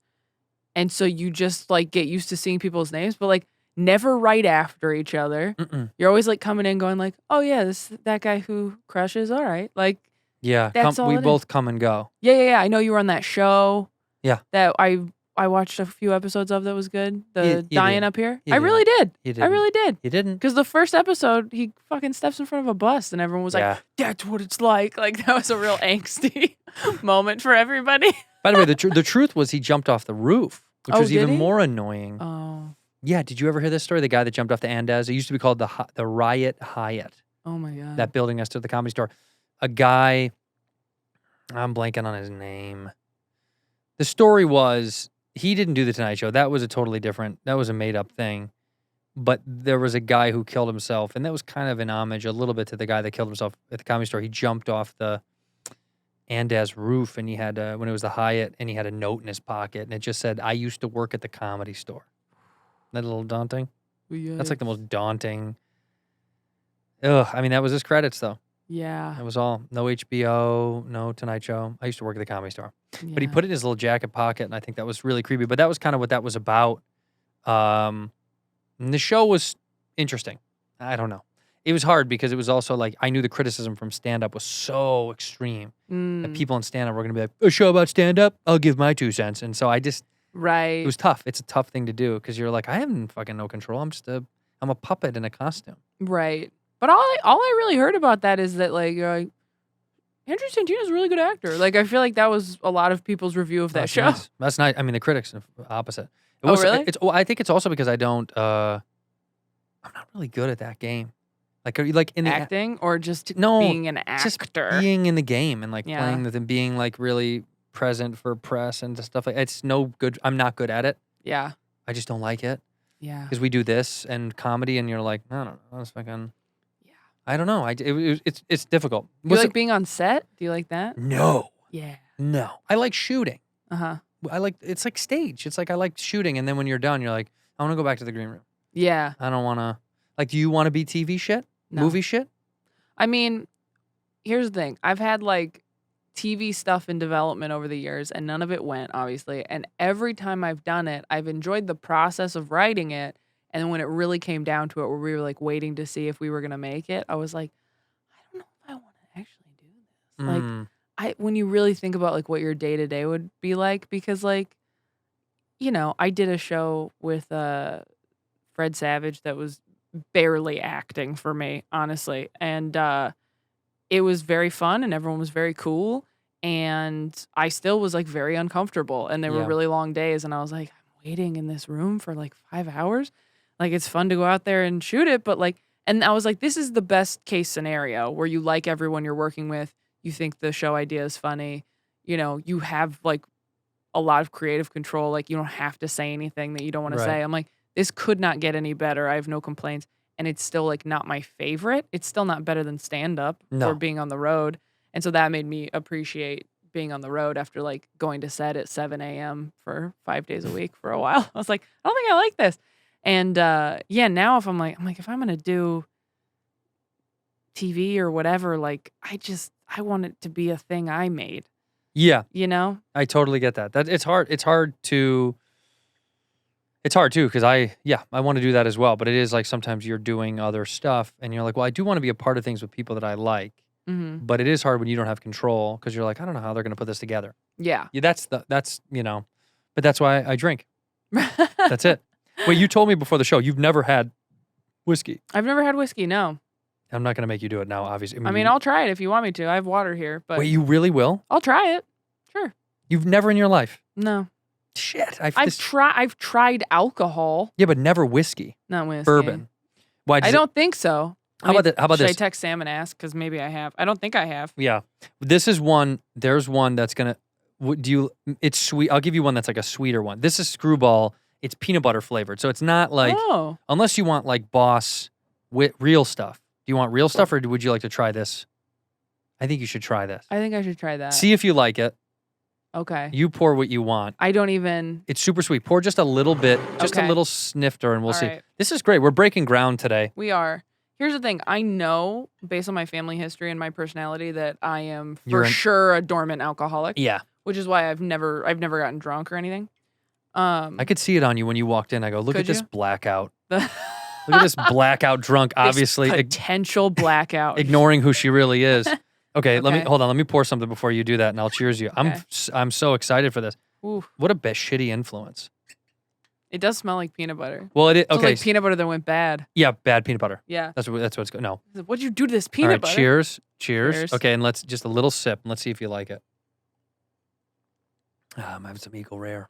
And so you just like get used to seeing people's names, but like never right after each other. You're always like coming in going like, oh yeah, that guy who crushes. All right. Like, Yeah, That's all we it is. both come and go. yeah. I know you were on that show. Yeah. That I watched a few episodes of that was good. The You Dying did. Up Here. You I did. really did. You I didn't. really did. You didn't. Because the first episode, he fucking steps in front of a bus and everyone was Yeah. like, that's what it's like. Like, that was a real angsty moment for everybody. By the way, the truth was he jumped off the roof, which Oh, was did even he? more annoying. Oh. Yeah, did you ever hear this story? The guy that jumped off the Andes. It used to be called the Riot Hyatt, Oh my God. that building next to the Comedy Store. A guy, I'm blanking on his name. The story was he didn't do the Tonight Show. That was that was a made up thing. But there was a guy who killed himself, and that was kind of an homage a little bit to the guy that killed himself at the Comedy Store. He jumped off the Andes roof, and he had when it was the Hyatt, and he had a note in his pocket, and it just said, "I used to work at the Comedy Store." That a little daunting? That's like the most daunting. Ugh, I mean, that was his credits, though. Yeah. That was all. No HBO, no Tonight Show. I used to work at the Comedy Store. But he Yeah. put it in his little jacket pocket, and I think that was really creepy. But that was kind of what that was about. And the show was interesting. I don't know. It was hard because it was also like, I knew the criticism from stand-up was so extreme. That people in stand-up were going to be like, a show about stand-up? I'll give my 2 cents. And so Right. it was tough. It's a tough thing to do because you're like, I have fucking no control. I'm a puppet in a costume. Right. But all I really heard about that is that like you're like, Andrew Santino's a really good actor. Like I feel like that was a lot of people's review of that That's show. nice. That's nice. I mean, the critics are opposite. It Oh, really? I think it's also because I don't. I'm not really good at that game. Like, are you like in the Acting or just No, being an just actor? being in the game and like Yeah. playing with and being like really present for press and stuff like. It's no good. I'm not good at it. Yeah. I just don't like it Yeah. because we do this and comedy, and you're like, I don't know. It's fucking. Yeah. I don't know. It's difficult. You like being on set? Do you like that? No. Yeah. No. I like shooting. Uh-huh. It's like stage. It's like I like shooting, and then when you're done, you're like, I want to go back to the green room. Yeah. I don't want to. Like, do you want to be TV shit? No. Movie shit? I mean, here's the thing. I've had like TV stuff in development over the years and none of it went, obviously. And every time I've done it, I've enjoyed the process of writing it. And then when it really came down to it, where we were like waiting to see if we were going to make it, I was like, I don't know if I want to actually do this. Like, when you really think about like what your day to day would be like, because like, you know, I did a show with Fred Savage that was barely acting for me, honestly. And it was very fun and everyone was very cool. And I still was like very uncomfortable. And there were Yeah. really long days. And I was like, I'm waiting in this room for like 5 hours. Like, it's fun to go out there and shoot it. But like, and I was like, this is the best case scenario where you like everyone you're working with. You think the show idea is funny. You know, you have like a lot of creative control. Like, you don't have to say anything that you don't want Right. to say. I'm like, this could not get any better. I have no complaints. And it's still like not my favorite. It's still not better than stand up No. or being on the road. And so that made me appreciate being on the road after like going to set at 7 a.m. for 5 days a week for a while. I was like, I don't think I like this. And yeah, now if I'm like, if I'm going to do TV or whatever, like I want it to be a thing I made, Yeah, you know? I totally get that. It's hard. It's hard too because I want to do that as well. But it is like sometimes you're doing other stuff and you're like, well, I do want to be a part of things with people that I like. Mm-hmm. But it is hard when you don't have control because you're like, I don't know how they're going to put this together. Yeah. Yeah, that's but that's why I drink. That's it. Wait, you told me before the show you've never had whiskey. I've never had whiskey. No. I'm not going to make you do it now, obviously. I mean, I'll try it if you want me to. I have water here, but Wait, you really will? I'll try it. Sure. You've never in your life? No. Shit. I've tried alcohol. Yeah, but never whiskey. Not whiskey. Bourbon. Why? I don't think so. How about should this? I text Sam and ask? Because maybe I have. I don't think I have. Yeah. This is one. There's one that's going to. It's sweet. I'll give you one that's like a sweeter one. This is Screwball. It's peanut butter flavored. So it's not like. Oh. Unless you want like Boss real stuff. Do you want real stuff or would you like to try this? I think you should try this. I think I should try that. See if you like it. Okay. You pour what you want. I don't even. It's super sweet. Pour just a little bit, just a Okay. little snifter, and we'll All see. right. This is great. We're breaking ground today. We are. Here's the thing. I know, based on my family history and my personality, that I am You're for sure a dormant alcoholic. Yeah. Which is why I've never gotten drunk or anything. I could see it on you when you walked in. I go, look at Could this you? blackout. The Look at this blackout drunk, obviously this potential blackout. ignoring who she really is. Okay, let me Okay. hold on. Let me pour something before you do that, and I'll cheers you. Okay. I'm so excited for this. Ooh, What a shitty influence. it does smell like peanut butter. Well, it is Smells okay. like peanut butter that went bad. Yeah, bad peanut butter. Yeah. That's what's going. No. What'd you do to this All peanut right, butter? cheers. Cheers. Cheers. Okay, and let's just a little sip, and let's see if you like it. I'm having some Eagle Rare.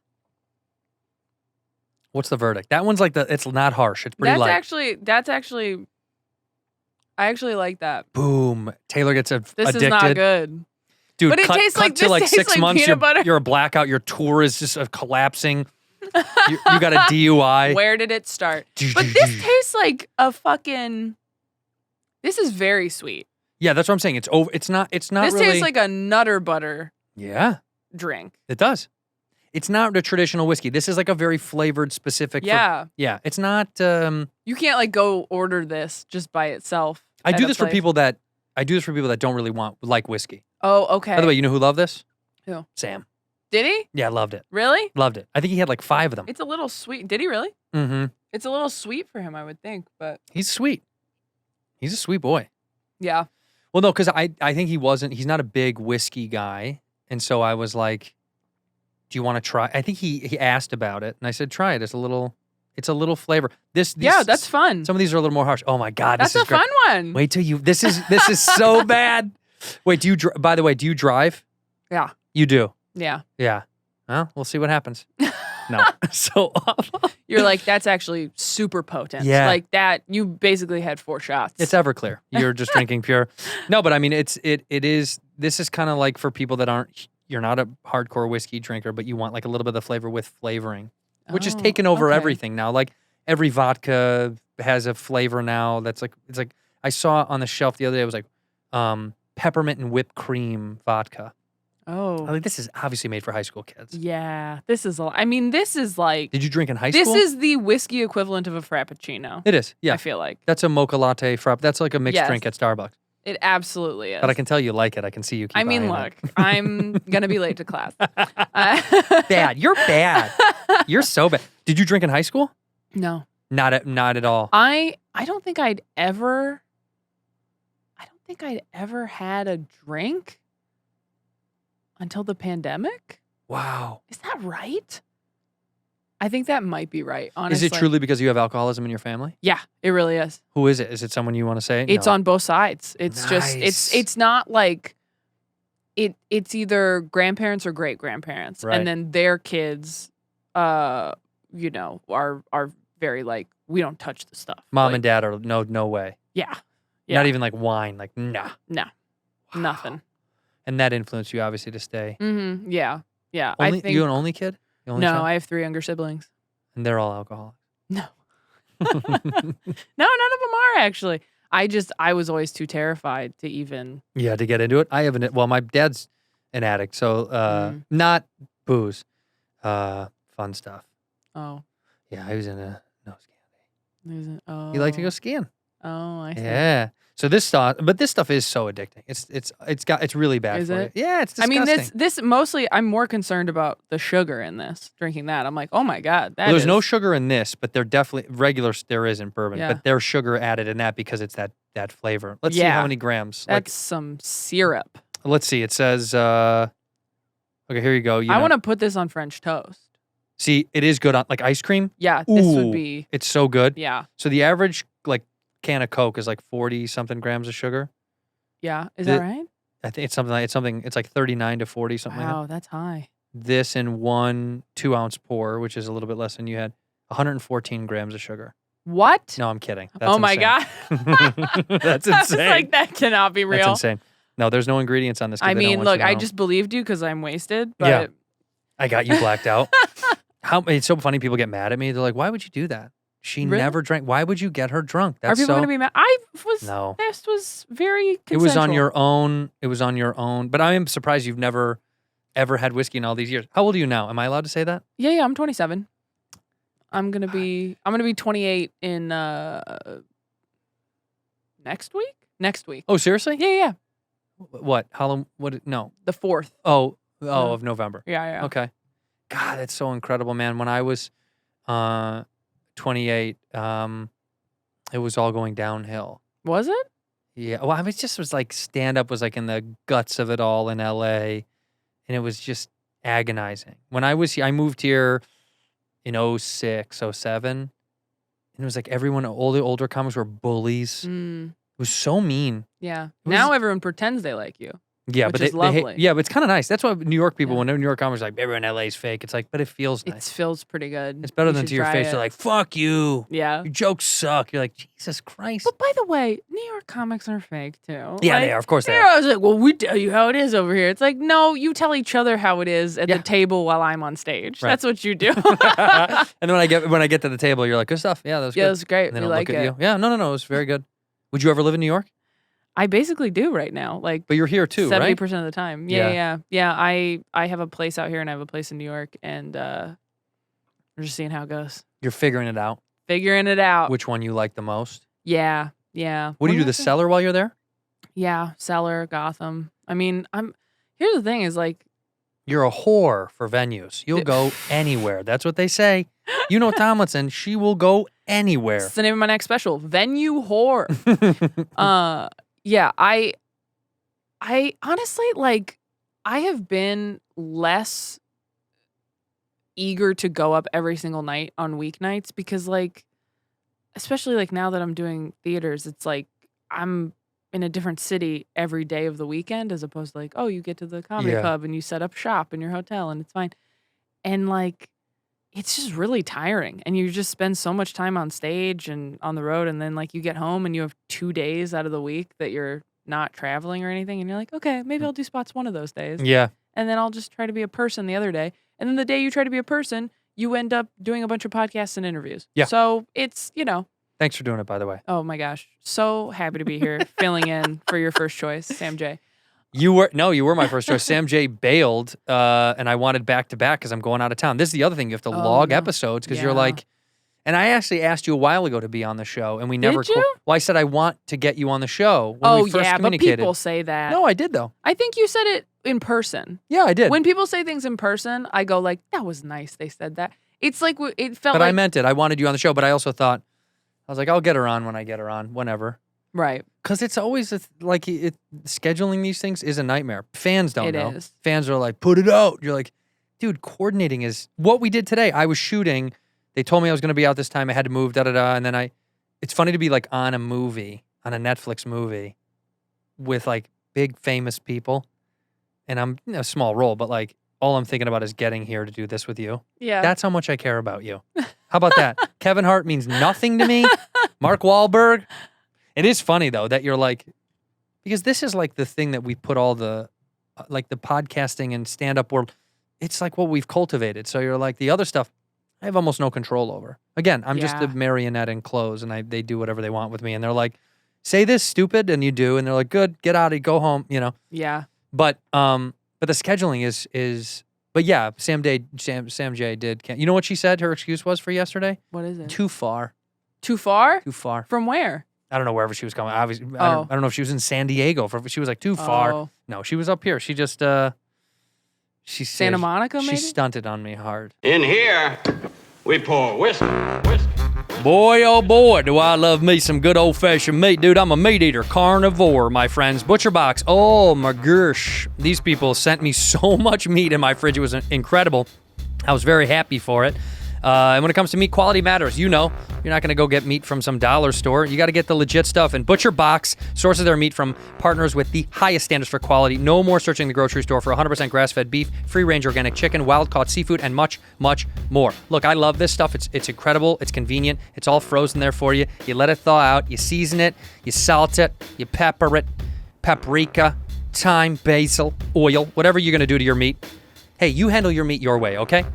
What's the verdict? That one's like it's not harsh. It's pretty That's light. actually. I actually like that. Boom. Taylor gets This addicted. is not good. Dude, But it cut, tastes cut like- to this like tastes 6 like months. peanut butter. You're a blackout. Your tour is just collapsing. You got a DUI. Where did it start? But this tastes like a fucking. This is very sweet. Yeah, that's what I'm saying. It's over. It's not. It's not This really. tastes like a Nutter Butter Yeah, drink. it does. It's not the traditional whiskey. This is like a very flavored, specific. Yeah. Yeah. It's not. You can't like go order this just by itself. I at do a this for place. people that. I do this for people that don't really like whiskey. Oh, okay. By the way, you know who loved this? Who? Sam. Did he? Yeah, loved it. Really? Loved it. I think he had like 5 of them. It's a little sweet. Did he really? Mm-hmm. It's a little sweet for him, I would think, but He's sweet. He's a sweet boy. yeah. Well, no, because I think he's not a big whiskey guy. And so I was like, do you want to try? I think he asked about it. And I said, try it. It's a little flavor. Yeah, that's fun. Some of these are a little more harsh. Oh my God. That's this is a fun great. one. Wait till this is so bad. Wait, by the way, do you drive? Yeah. You do? Yeah. Yeah. Well, we'll see what happens. No. So You're like, that's actually super potent. Yeah. Like that, you basically had 4 shots. it's Everclear. You're just drinking pure. No, but I mean, it is, this is kind of like for people that you're not a hardcore whiskey drinker, but you want like a little bit of the flavor with flavoring, which is Oh, taken over okay. everything now. Like every vodka has a flavor now that's like, it's like, I saw on the shelf the other day, it was like peppermint and whipped cream vodka. Oh. I'm like, this is obviously made for high school kids. Yeah. This is like, Did you drink in high this school? is the whiskey equivalent of a Frappuccino. It is, yeah. I feel like. That's a mocha latte frappe. That's like a mixed Yes. drink at Starbucks. It absolutely is. But I can tell you like it. I can see you keep I mean, eyeing it. look, I'm going to be late to class. Bad. You're bad. You're so bad. Did you drink in high school? No. Not at all. I don't think I'd ever had a drink until the pandemic. Wow. Is that right? I think that might be right, honestly. Is it truly because you have alcoholism in your family? Yeah, it really is. Who is it? Is it someone you want to say? It's No. on both sides. It's just Nice. it's not like it's either grandparents or great grandparents, Right. and then their kids, are very like, we don't touch the stuff. Mom Like, and dad are no way. yeah, Not even like wine. Like nah. no, nothing. And that influenced you obviously to stay. Mm-hmm. Yeah. Only, I think you an only kid? You only no. child? I have 3 younger siblings. And they're all alcoholics. No. No, none of them are actually. I was always too terrified to even. Yeah, to get into it. I haven't. Well, my dad's an addict, so not booze, fun stuff. Oh. Yeah, I was in a nose candy. Oh. You like to go skiing? Oh, I see. Yeah. So this stuff is so addicting. It's really bad Is for it? you. Yeah, it's I disgusting. mean, this mostly. I'm more concerned about the sugar in this. Drinking that, I'm like, oh my god, that Well, there's no is- sugar in this, but there definitely there is in bourbon, Yeah. but there's sugar added in that because it's that flavor. Let's see Yeah. how many grams. That's some syrup. Let's see. It says okay, here you go. I want to put this on French toast. See, it is good on like ice cream. Yeah, this Ooh, would be. It's so good. Yeah. So the average like can of Coke is like 40 something grams of sugar. Yeah. Is that right? I think it's like 39 to 40 something like that. Wow, that's high. This in 1 2-ounce pour, which is a little bit less than you had, 114 grams of sugar. What? No, I'm kidding. That's Oh my insane. God. That's I was insane. like, that cannot be real. That's insane. No, there's no ingredients on this. 'cause I they don't mean, want you look, to I know. just believed you because I'm wasted. But Yeah. I got you blacked out. It's so funny. People get mad at me. They're like, "Why would you do that? She Really? never drank. Why would you get her drunk?" are people so, going to be mad? I was. No. This was very It was on consensual. your own. It was on your own. But I am surprised you've never, ever had whiskey in all these years. How old are you now? Am I allowed to say that? Yeah, I'm 27. I'm gonna be 28 in next week. Next week. Oh, seriously? Yeah. What? How? What? No. The 4th. Oh, No. of November. Yeah. Okay. God, that's so incredible, man. When I was 28, it was all going downhill. Was it? Yeah. Well, I mean, it just was like stand-up was like in the guts of it all in LA. And it was just agonizing. When I was here, I moved here in 06, 07. And it was like everyone, all the older comics were bullies. Mm, It was so mean. yeah. was- Now everyone pretends they like you. Yeah, Which but is they hate- lovely. yeah, but it's kind of nice. That's why New York people, Yeah. when New York comics are like, everyone in LA is fake. It's like, but it feels nice. It feels pretty good. It's better You than should to your try face. it. They're like, fuck you. Yeah. Your jokes suck. You're like, Jesus Christ. But by the way, New York comics are fake too. Yeah, Like, they are. Of course they they're are. always like, well, we tell you how it is over here. It's like, no, you tell each other how it is at Yeah. the table while I'm on stage. Right. That's what you do. And then when I get to the table, you're like, good stuff. Yeah, that was Yeah, good. it was great. And then We I'll like look at it. you. Yeah, no, it was very good. Would you ever live in New York? I basically do right now. Like But you're here too, 70% right? of the time. Yeah. Yeah. I have a place out here and I have a place in New York, and we're just seeing how it goes. You're figuring it out. Figuring it out. Which one you like the most? Yeah. What do you do? The Wonder- cellar while you're there? Yeah, Cellar, Gotham. I mean, here's the thing is like, You're a whore for venues. You'll go anywhere. That's what they say. You know Tomlinson. She will go anywhere. it's the name of my next special, Venue Whore. Yeah, I honestly, like, I have been less eager to go up every single night on weeknights because, like, especially like now that I'm doing theaters, it's like I'm in a different city every day of the weekend as opposed to like, oh, you get to the comedy Yeah. club and you set up shop in your hotel and it's fine. And like, it's just really tiring. And you just spend so much time on stage and on the road. And then like you get home and you have 2 days out of the week that you're not traveling or anything. And you're like, okay, maybe I'll do spots one of those days. Yeah. And then I'll just try to be a person the other day. And then the day you try to be a person, you end up doing a bunch of podcasts and interviews. Yeah. So it's, Thanks for doing it, by the way. oh my gosh. So happy to be here filling in for your first choice, Sam J. You were my first choice. Sam J bailed, and I wanted back to back because I'm going out of town. This is the other thing. You have to log no. episodes because you're Yeah. like, and I actually asked you a while ago to be on the show, and we never. Did you? Well, I said I want to get you on the show when we first but communicated. people say that. No, I did though. I think you said it in person. Yeah, I did. When people say things in person, I go like, that was nice they said that. It's like, it felt but like. I meant it. I wanted you on the show, but I also thought, I was like, I'll get her on when I get her on, whenever. Right. Because it's always scheduling these things is a nightmare. Fans don't It know. is. Fans are like, put it out. You're like, dude, coordinating is what we did today. I was shooting. They told me I was going to be out this time. I had to move, da-da-da. And then it's funny to be like on a movie, on a Netflix movie with like big famous people. And I'm a small role, but like all I'm thinking about is getting here to do this with you. Yeah. That's how much I care about you. How about that? Kevin Hart means nothing to me. Mark Wahlberg. It is funny though that you're like, because this is like the thing that we put all the, like the podcasting and stand-up world, it's like what we've cultivated. So you're like, the other stuff, I have almost no control over. Again, I'm just a Yeah. marionette in clothes and they do whatever they want with me. And they're like, say this stupid, and you do. And they're like, good, get out of here, go home, Yeah. But the scheduling is, but yeah, Sam J did. You know what she said her excuse was for yesterday? What is it? Too far. Too far? Too far. From where? I don't know wherever she was coming. Obviously, I don't know if she was in San Diego. She was like too far. Oh. No, she was up here. She just she said Santa Monica, She maybe? stunted on me hard. In here, we pour whiskey. Boy, oh boy, do I love me some good old-fashioned meat. Dude, I'm a meat eater, carnivore, my friends. Butcher Box, oh my gosh. These people sent me so much meat in my fridge. It was incredible. I was very happy for it. And when it comes to meat, quality matters. You know, you're not going to go get meat from some dollar store. You got to get the legit stuff. And Butcher Box sources their meat from partners with the highest standards for quality. No more searching the grocery store for 100% grass-fed beef, free-range organic chicken, wild-caught seafood, and much, much more. Look, I love this stuff. It's incredible. It's convenient. It's all frozen there for you. You let it thaw out. You season it. You salt it. You pepper it. Paprika, thyme, basil, oil, whatever you're going to do to your meat. Hey, you handle your meat your way, okay?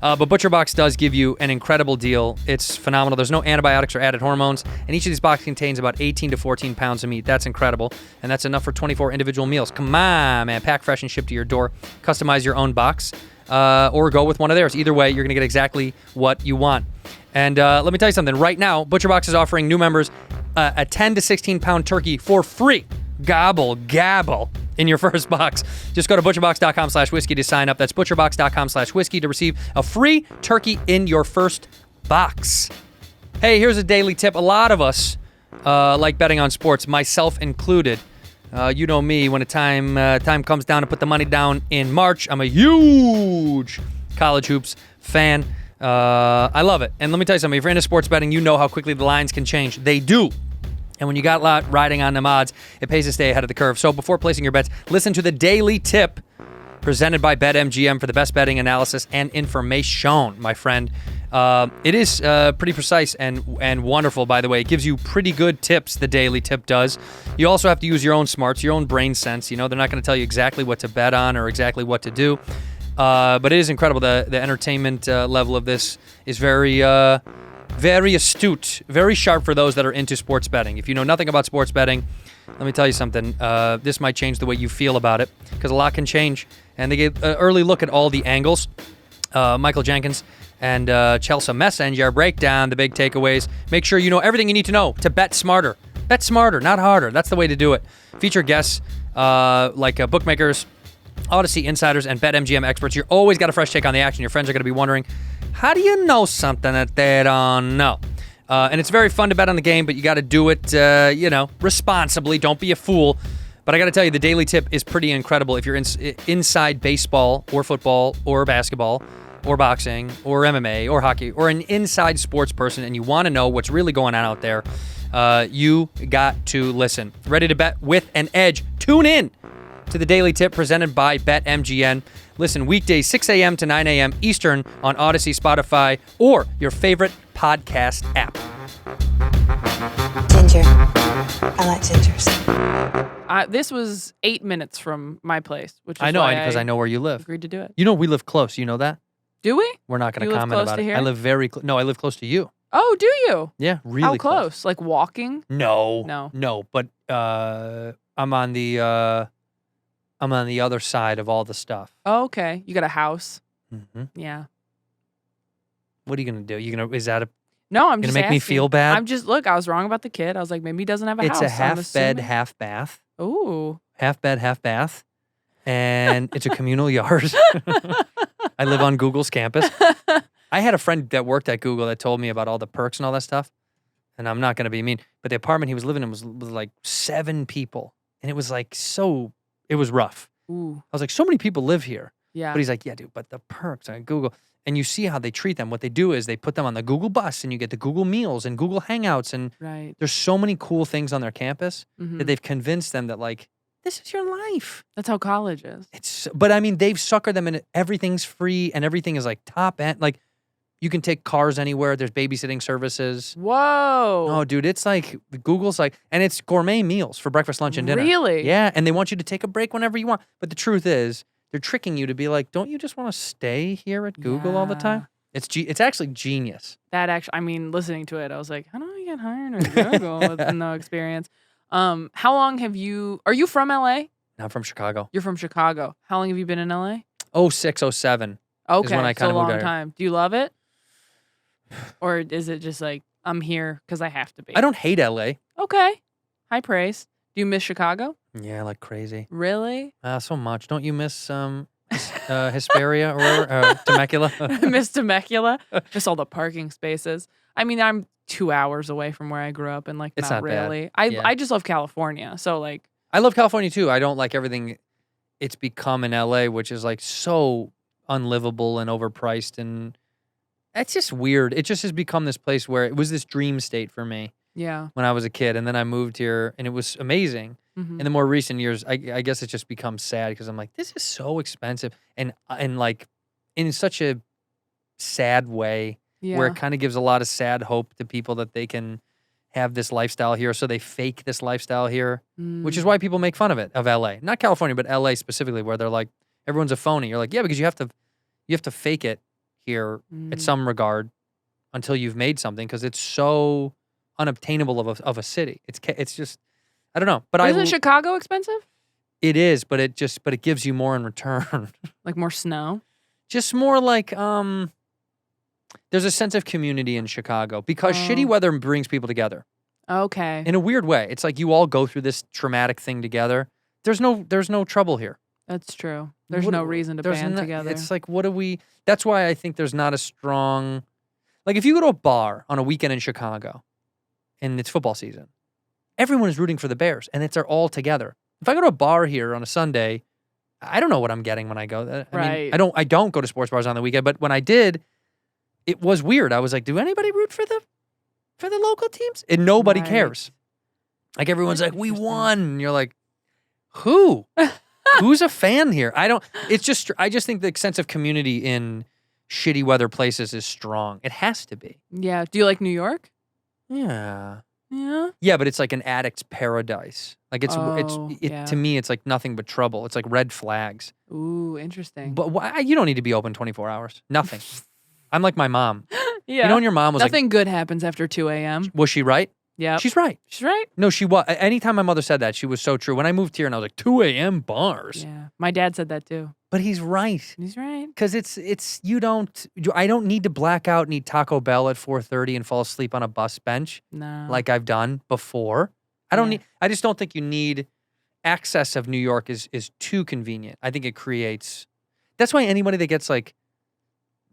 But ButcherBox does give you an incredible deal. It's phenomenal. There's no antibiotics or added hormones, and each of these boxes contains about 18 to 14 pounds of meat. That's incredible, and that's enough for 24 individual meals. Come on, man. Pack fresh and ship to your door. Customize your own box, or go with one of theirs. Either way, you're going to get exactly what you want. And let me tell you something. Right now, ButcherBox is offering new members a 10 to 16-pound turkey for free. Gobble, gabble. In your first box. Just go to butcherbox.com/whiskey to sign up. That's butcherbox.com/whiskey to receive a free turkey in your first box. Hey, here's a daily tip. A lot of us like betting on sports, myself included. You know me, when time comes down to put the money down in March, I'm a huge college hoops fan. I love it. And let me tell you something. If you're into sports betting, you know how quickly the lines can change. They do. And when you got a lot riding on them odds, it pays to stay ahead of the curve. So before placing your bets, listen to the Daily Tip presented by BetMGM for the best betting analysis and information, my friend. It is pretty precise and wonderful, by the way. It gives you pretty good tips, the Daily Tip does. You also have to use your own smarts, your own brain sense. You know, they're not going to tell you exactly what to bet on or exactly what to do. But it is incredible. The entertainment level of this is very astute, very sharp for those that are into sports betting. If you know nothing about sports betting, let me tell you something. This might change the way you feel about it, because a lot can change. And they gave an early look at all the angles. Michael Jenkins and Chelsea Messenger break down the big takeaways. Make sure you know everything you need to know to bet smarter. Bet smarter, not harder. That's the way to do it. Feature guests like bookmakers, Odyssey insiders, and BetMGM experts. You're always got a fresh take on the action. Your friends are going to be wondering, how do you know something that they don't know? And it's very fun to bet on the game, but you got to do it, responsibly. Don't be a fool. But I got to tell you, the Daily Tip is pretty incredible. If you're inside baseball or football or basketball or boxing or MMA or hockey or an inside sports person and you want to know what's really going on out there, you got to listen. Ready to bet with an edge? Tune in to the Daily Tip presented by BetMGM. Listen weekdays 6 a.m. to 9 a.m. Eastern on Odyssey, Spotify, or your favorite podcast app. Ginger. I like gingers. This was 8 minutes from my place, which is I know, why because I know where you live. agreed to do it. You know we live close. You know that? Do we? We're not going You to live comment close about to it. here? I live very close. No, I live close to you. Oh, do you? Yeah, really How close? Like walking? No. No. But I'm on the other side of all the stuff. Oh, okay. You got a house? Mm-hmm. Yeah. What are you gonna do? Is that a? No, I'm Gonna just make me asking. feel bad? Look, I was wrong about the kid. I was like, maybe he doesn't have a It's house. a half bed, half bath. Ooh. Half bed, half bath, and it's a communal yard. I live on Google's campus. I had a friend that worked at Google that told me about all the perks and all that stuff. And I'm not gonna be mean, but the apartment he was living in was like 7 people, and it was like it was rough. Ooh. I was like, so many people live here. Yeah. But he's like, yeah, dude, but the perks on Google. And you see how they treat them. What they do is they put them on the Google bus and you get the Google meals and Google Hangouts. And Right. there's so many cool things on their campus Mhm. that they've convinced them that, like, this is your life. That's how college is. But I mean, they've suckered them in everything's free and everything is like top end. Like, you can take cars anywhere. There's babysitting services. Whoa. Oh, dude, it's like Google's like, and it's gourmet meals for breakfast, lunch, and dinner. Really? Yeah, and they want you to take a break whenever you want. But the truth is, they're tricking you to be like, don't you just want to stay here at Google all the time? It's actually genius. That actually, I mean, listening to it, I was like, how do I get hired at Google with no experience? How long are you from LA? I'm from Chicago. You're from Chicago. How long have you been in LA? 06, 07. Okay, when I so kinda a moved long out here. time. Do you love it? Or is it just like, I'm here because I have to be? I don't hate LA. Okay. High praise. Do you miss Chicago? Yeah, like crazy. Really? So much. Don't you miss Hesperia or whatever? Temecula? I miss Temecula. Miss all the parking spaces. I mean, I'm 2 hours away from where I grew up, and like, It's not not bad. really. Yeah. I just love California. So like, I love California too. I don't like everything it's become in LA, which is like so unlivable and overpriced, and it's just weird. It just has become this place where it was this dream state for me Yeah. when I was a kid, and then I moved here, and it was amazing. Mhm. In the more recent years, I guess it's just become sad because I'm like, this is so expensive, and like in such a sad way where Yeah. it kind of gives a lot of sad hope to people that they can have this lifestyle here, so they fake this lifestyle here, which is why people make fun of it, of LA. Not California, but LA specifically, where they're like, everyone's a phony. You're like, yeah, because you have to fake it here at some regard until you've made something, because it's so unobtainable of a city. It's just, I don't know. But Isn't Chicago expensive? it is, but it gives you more in return. Like more snow? Just more like there's a sense of community in Chicago because shitty weather brings people together. Okay. In a weird way. It's like you all go through this traumatic thing together. There's no trouble here. That's true. There's What- no reason to there's band no- together. It's like, what do we... That's why I think there's not a strong... Like, if you go to a bar on a weekend in Chicago and it's football season, everyone is rooting for the Bears, and they're all together. If I go to a bar here on a Sunday, I don't know what I'm getting when I go. I mean, Right. I don't go to sports bars on the weekend, but when I did, it was weird. I was like, do anybody root for the local teams? And nobody Right. cares. Like, everyone's That's like, we interesting. won. And you're like, who? Who's a fan here? I just think the sense of community in shitty weather places is strong. It has to be. Yeah. Do you like New York? Yeah. Yeah. Yeah, but it's like an addict's paradise. Like Oh, yeah. to me, it's like nothing but trouble. It's like red flags. Ooh, interesting. But why, you don't need to be open 24 hours. Nothing. I'm like my mom. yeah. You know when your mom was Nothing good happens after 2 a.m. like, was she right? Yeah. She's right. She's right. No, she was. Anytime my mother said that, she was so true. When I moved here and I was like, 2 a.m. bars. Yeah. My dad said that too. But he's right. He's right. Because I don't need to black out and eat Taco Bell at 4:30 and fall asleep on a bus bench No. like I've done before. I just don't think you need, access of New York is too convenient. I think it creates, that's why anybody that gets like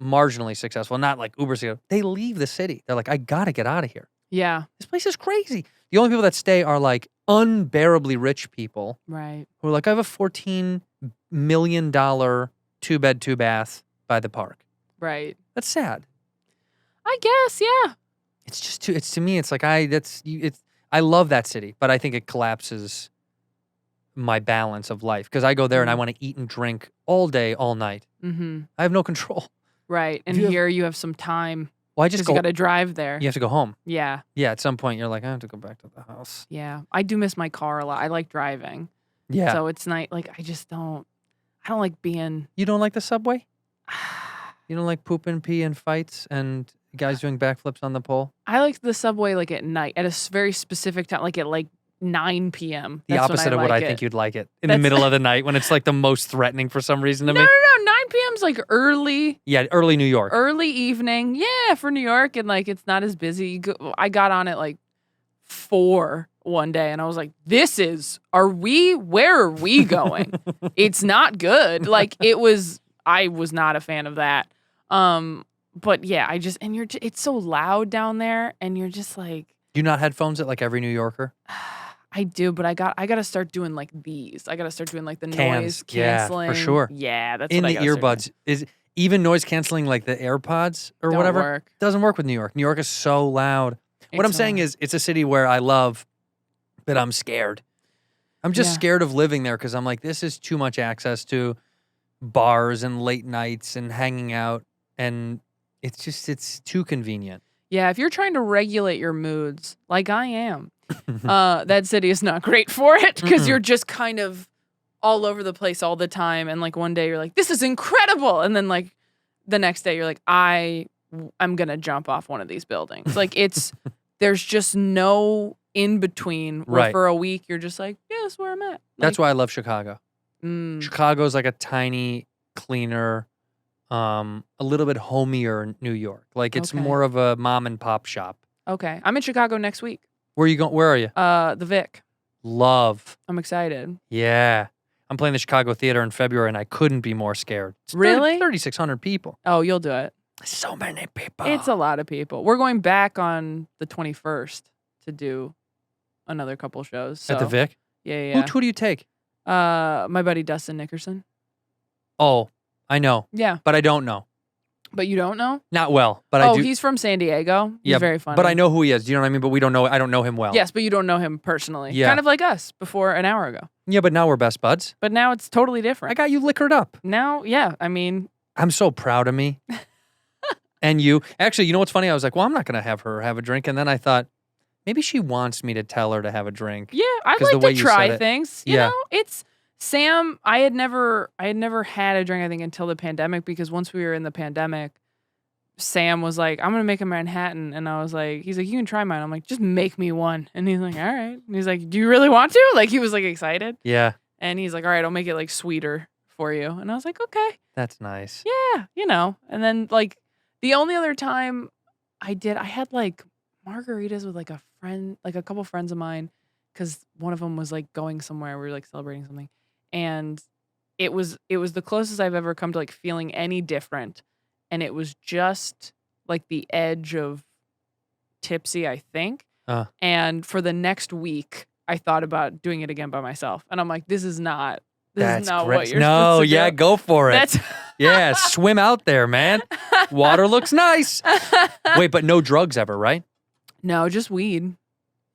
marginally successful, not like uber successful, they leave the city. They're like, I gotta get out of here. Yeah. This place is crazy. The only people that stay are like unbearably rich people Right. who are like, I have a $14 million 2-bed, 2-bath by the park. Right. That's sad. I guess. Yeah. It's just too, to me, it's like, I love that city, but I think it collapses my balance of life because I go there and I want to eat and drink all day, all night. Mm-hmm. I have no control. Right. And you have- here you have some time Well, I just because go, you got to drive there. you have to go home. Yeah. Yeah, at some point you're like, I have to go back to the house. Yeah. I do miss my car a lot. I like driving. Yeah. So it's nice. Like, I don't like being. You don't like the subway? You don't like poop and pee and fights and guys doing backflips on the pole? I like the subway like at night at a very specific time, like at like 9 p.m. The That's when opposite of what like I think it. you'd like it. In the That's- middle of the night when it's like the most threatening for some reason to No, me. no, no. 9 p.m. is like early Yeah, early New York. evening. Yeah, for New York. And like, it's not as busy. I got on at like 4 one day and I was like, where are we going? It's not good. Like, I was not a fan of that. But yeah, it's so loud down there and you're just like, Do you not headphones at like every New Yorker? I do, but I got to start doing like these. I got to start doing like the noise Yeah, canceling. for sure. Yeah, that's In what I the gotta start earbuds. Is even noise canceling like the AirPods or Don't whatever? work. Doesn't work with New York. New York is so loud. What I'm It's saying loud. is it's a city where I love, but I'm scared. I'm just Yeah. scared of living there because I'm like, this is too much access to bars and late nights and hanging out. And it's too convenient. Yeah, if you're trying to regulate your moods, like I am, that city is not great for it because you're just kind of all over the place all the time. And like one day you're like, this is incredible. And then like the next day you're like, I'm going to jump off one of these buildings. Like there's just no in between where Right. for a week you're just like, yeah, that's where I'm at. That's why I love Chicago. Mm, Chicago's like a tiny, cleaner, a little bit homier New York. Like it's Okay. more of a mom and pop shop. okay. I'm in Chicago next week. Where are you going? Where are you? The Vic. Love. I'm excited. Yeah. I'm playing the Chicago Theater in February and I couldn't be more scared. It's Really? 3,600 people. Oh, you'll do it. So many people. It's a lot of people. We're going back on the 21st to do another couple shows. So. At the Vic? Yeah, yeah. Who do you take? My buddy Dustin Nickerson. Oh, I know. Yeah. But I don't know. But you don't know? Not well, but I do. He's from San Diego. He's very funny. But I know who he is. Do you know what I mean? But I don't know him well. Yes, but you don't know him personally. Yeah. Kind of like us before an hour ago. Yeah, but now we're best buds. But now it's totally different. I got you liquored up. Now, yeah, I mean. I'm so proud of me. And you. Actually, you know what's funny? I was like, well, I'm not going to have her have a drink. And then I thought, maybe she wants me to tell her to have a drink. Yeah, I 'Cause the like way to you try said it. things. You Yeah. know, it's Sam. I had never had a drink, I think, until the pandemic, because once we were in the pandemic, Sam was like, I'm going to make a Manhattan. And I was like, he's like, you can try mine. I'm like, just make me one. And he's like, all right. And he's like, do you really want to? Like, he was like excited. Yeah. And he's like, all right, I'll make it like sweeter for you. And I was like, okay. That's nice. Yeah, you know. And then like the only other time I had like margaritas with like a friend, like a couple friends of mine, because one of them was like going somewhere. We were like celebrating something. And it was the closest I've ever come to like feeling any different. And it was just like the edge of tipsy, I think. And for the next week, I thought about doing it again by myself. And I'm like, this is not That's what great. you're supposed to yeah, do. go for it. That's Yeah, swim out there, man. Water looks nice. Wait, but no drugs ever, right? No, just weed.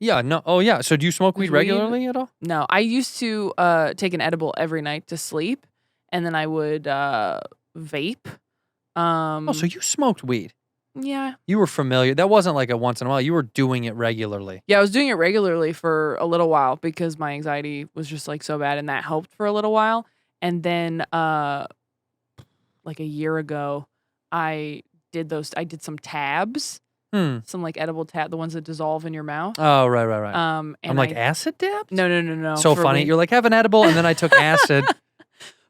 Yeah, no. Oh, yeah. So do you smoke weed Weed? regularly at all? No, I used to take an edible every night to sleep, and then I would vape. Oh, so you smoked weed. Yeah. You were familiar. That wasn't like a once in a while. You were doing it regularly. Yeah, I was doing it regularly for a little while because my anxiety was just like so bad, and that helped for a little while. And then like a year ago, I did some tabs. Some like edible tab, the ones that dissolve in your mouth. Oh, right. And I'm like, acid dabs? No. So for funny. weed. You're like, have an edible, and then I took acid.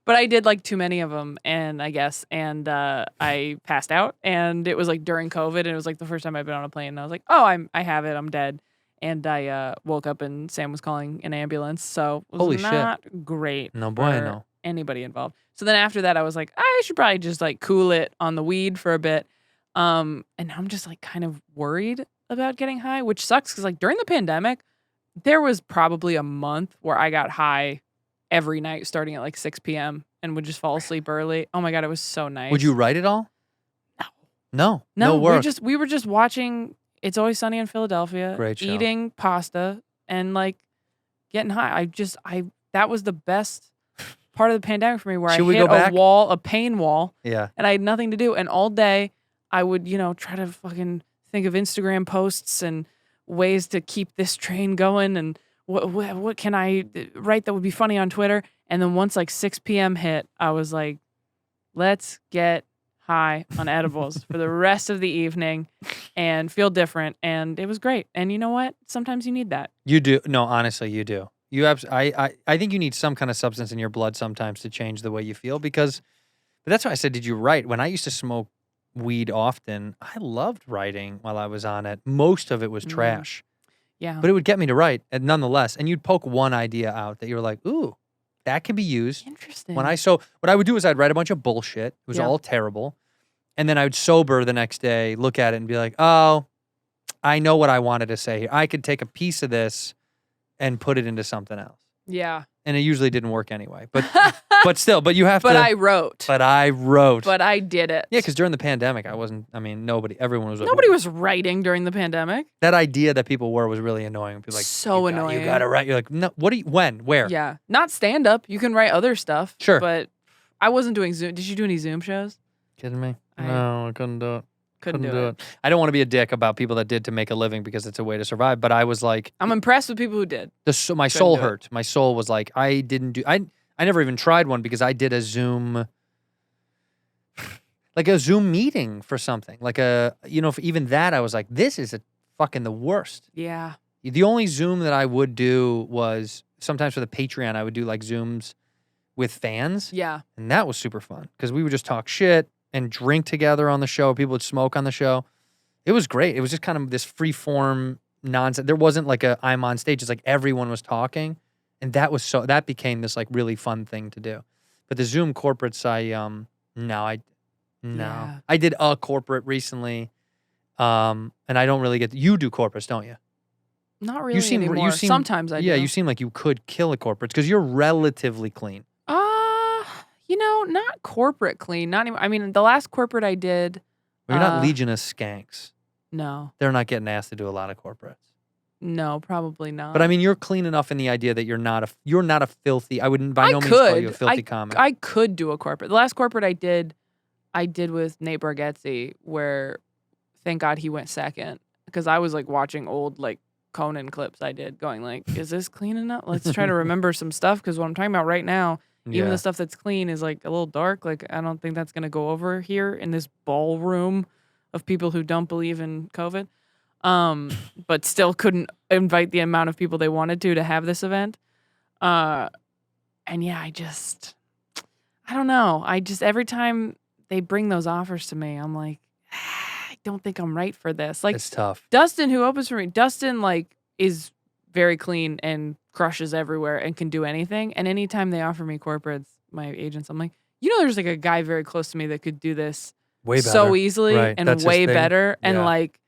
But I did like too many of them, and I guess, and I passed out, and it was like during COVID, and it was like the first time I'd been on a plane, and I was like, oh, I have it, I'm dead. And I woke up, and Sam was calling an ambulance, so it was Holy shit. not great No for bueno. anybody involved. So then after that, I was like, I should probably just like cool it on the weed for a bit. And now I'm just like kind of worried about getting high, which sucks because like during the pandemic, there was probably a month where I got high every night starting at like 6 p.m. and would just fall asleep early. Oh my God, it was so nice. Would you write it all? No. No, work. we were just watching It's Always Sunny in Philadelphia, Great show. eating pasta and like getting high. That was the best part of the pandemic for me, where Should I we hit go back? a pain wall, Yeah. and I had nothing to do. And all day I would, try to fucking think of Instagram posts and ways to keep this train going, and what can I write that would be funny on Twitter. And then once like 6 p.m. hit, I was like, let's get high on edibles for the rest of the evening and feel different. And it was great. And you know what? Sometimes you need that. You do. No, honestly, you do. I think you need some kind of substance in your blood sometimes to change the way you feel, but that's why I said, did you write? When I used to smoke weed often, I loved writing while I was on it. Most of it was trash. Yeah. But it would get me to write, and nonetheless. And you'd poke one idea out that you were like, ooh, that can be used. Interesting. What I would do is I'd write a bunch of bullshit. It was all terrible. And then I would sober the next day, look at it and be like, oh, I know what I wanted to say here. I could take a piece of this and put it into something else. Yeah. And it usually didn't work anyway. But but you have to. But I wrote. But I wrote. But I did it. Yeah, because during the pandemic, everyone was like, Nobody was writing during the pandemic. that idea that people were was really annoying. People like, So annoying. You gotta write. You're like, no, when, where? Yeah. Not stand up. You can write other stuff. Sure. But I wasn't doing Zoom. Did you do any Zoom shows? Kidding me? No, I couldn't do it. Couldn't do it. I don't want to be a dick about people that did to make a living because it's a way to survive. But I was like, I'm impressed with people who did. my soul do it. hurt. My soul was like, I never even tried one because I did a Zoom, like a Zoom meeting for something. Like for even that, I was like, this is fucking the worst. Yeah. The only Zoom that I would do was sometimes for the Patreon, I would do like Zooms with fans. Yeah. And that was super fun because we would just talk shit and drink together on the show. People would smoke on the show. It was great. It was just kind of this free form nonsense. There wasn't like I'm on stage. It's like everyone was talking. And that became this like really fun thing to do. But the Zoom corporates, Yeah. I did a corporate recently. And I don't really you do corporates, don't you? Not really anymore. Sometimes I do. Yeah, you seem like you could kill a corporate because you're relatively clean. Not corporate clean. Not even. I mean, the last corporate I did. You're not Legion of Skanks. No. They're not getting asked to do a lot of corporates. No, probably not. But I mean, you're clean enough in the idea that you're not a filthy. I wouldn't by no means call you a filthy comic. I could do a corporate. The last corporate I did with Nate Bargatze, where thank God he went second, because I was like watching old like Conan clips I did, going like, is this clean enough? Let's try to remember some stuff, because what I'm talking about right now, even the stuff that's clean is like a little dark. Like, I don't think that's gonna go over here in this ballroom of people who don't believe in COVID. But still couldn't invite the amount of people they wanted to have this event. And yeah, I don't know. Every time they bring those offers to me, I'm like, I don't think I'm right for this. Like, it's tough. Dustin, who opens for me, Dustin like is very clean and crushes everywhere and can do anything. And anytime they offer me corporates, my agents, I'm like, there's like a guy very close to me that could do this way better. So easily and That's way his thing. better. And Yeah. like,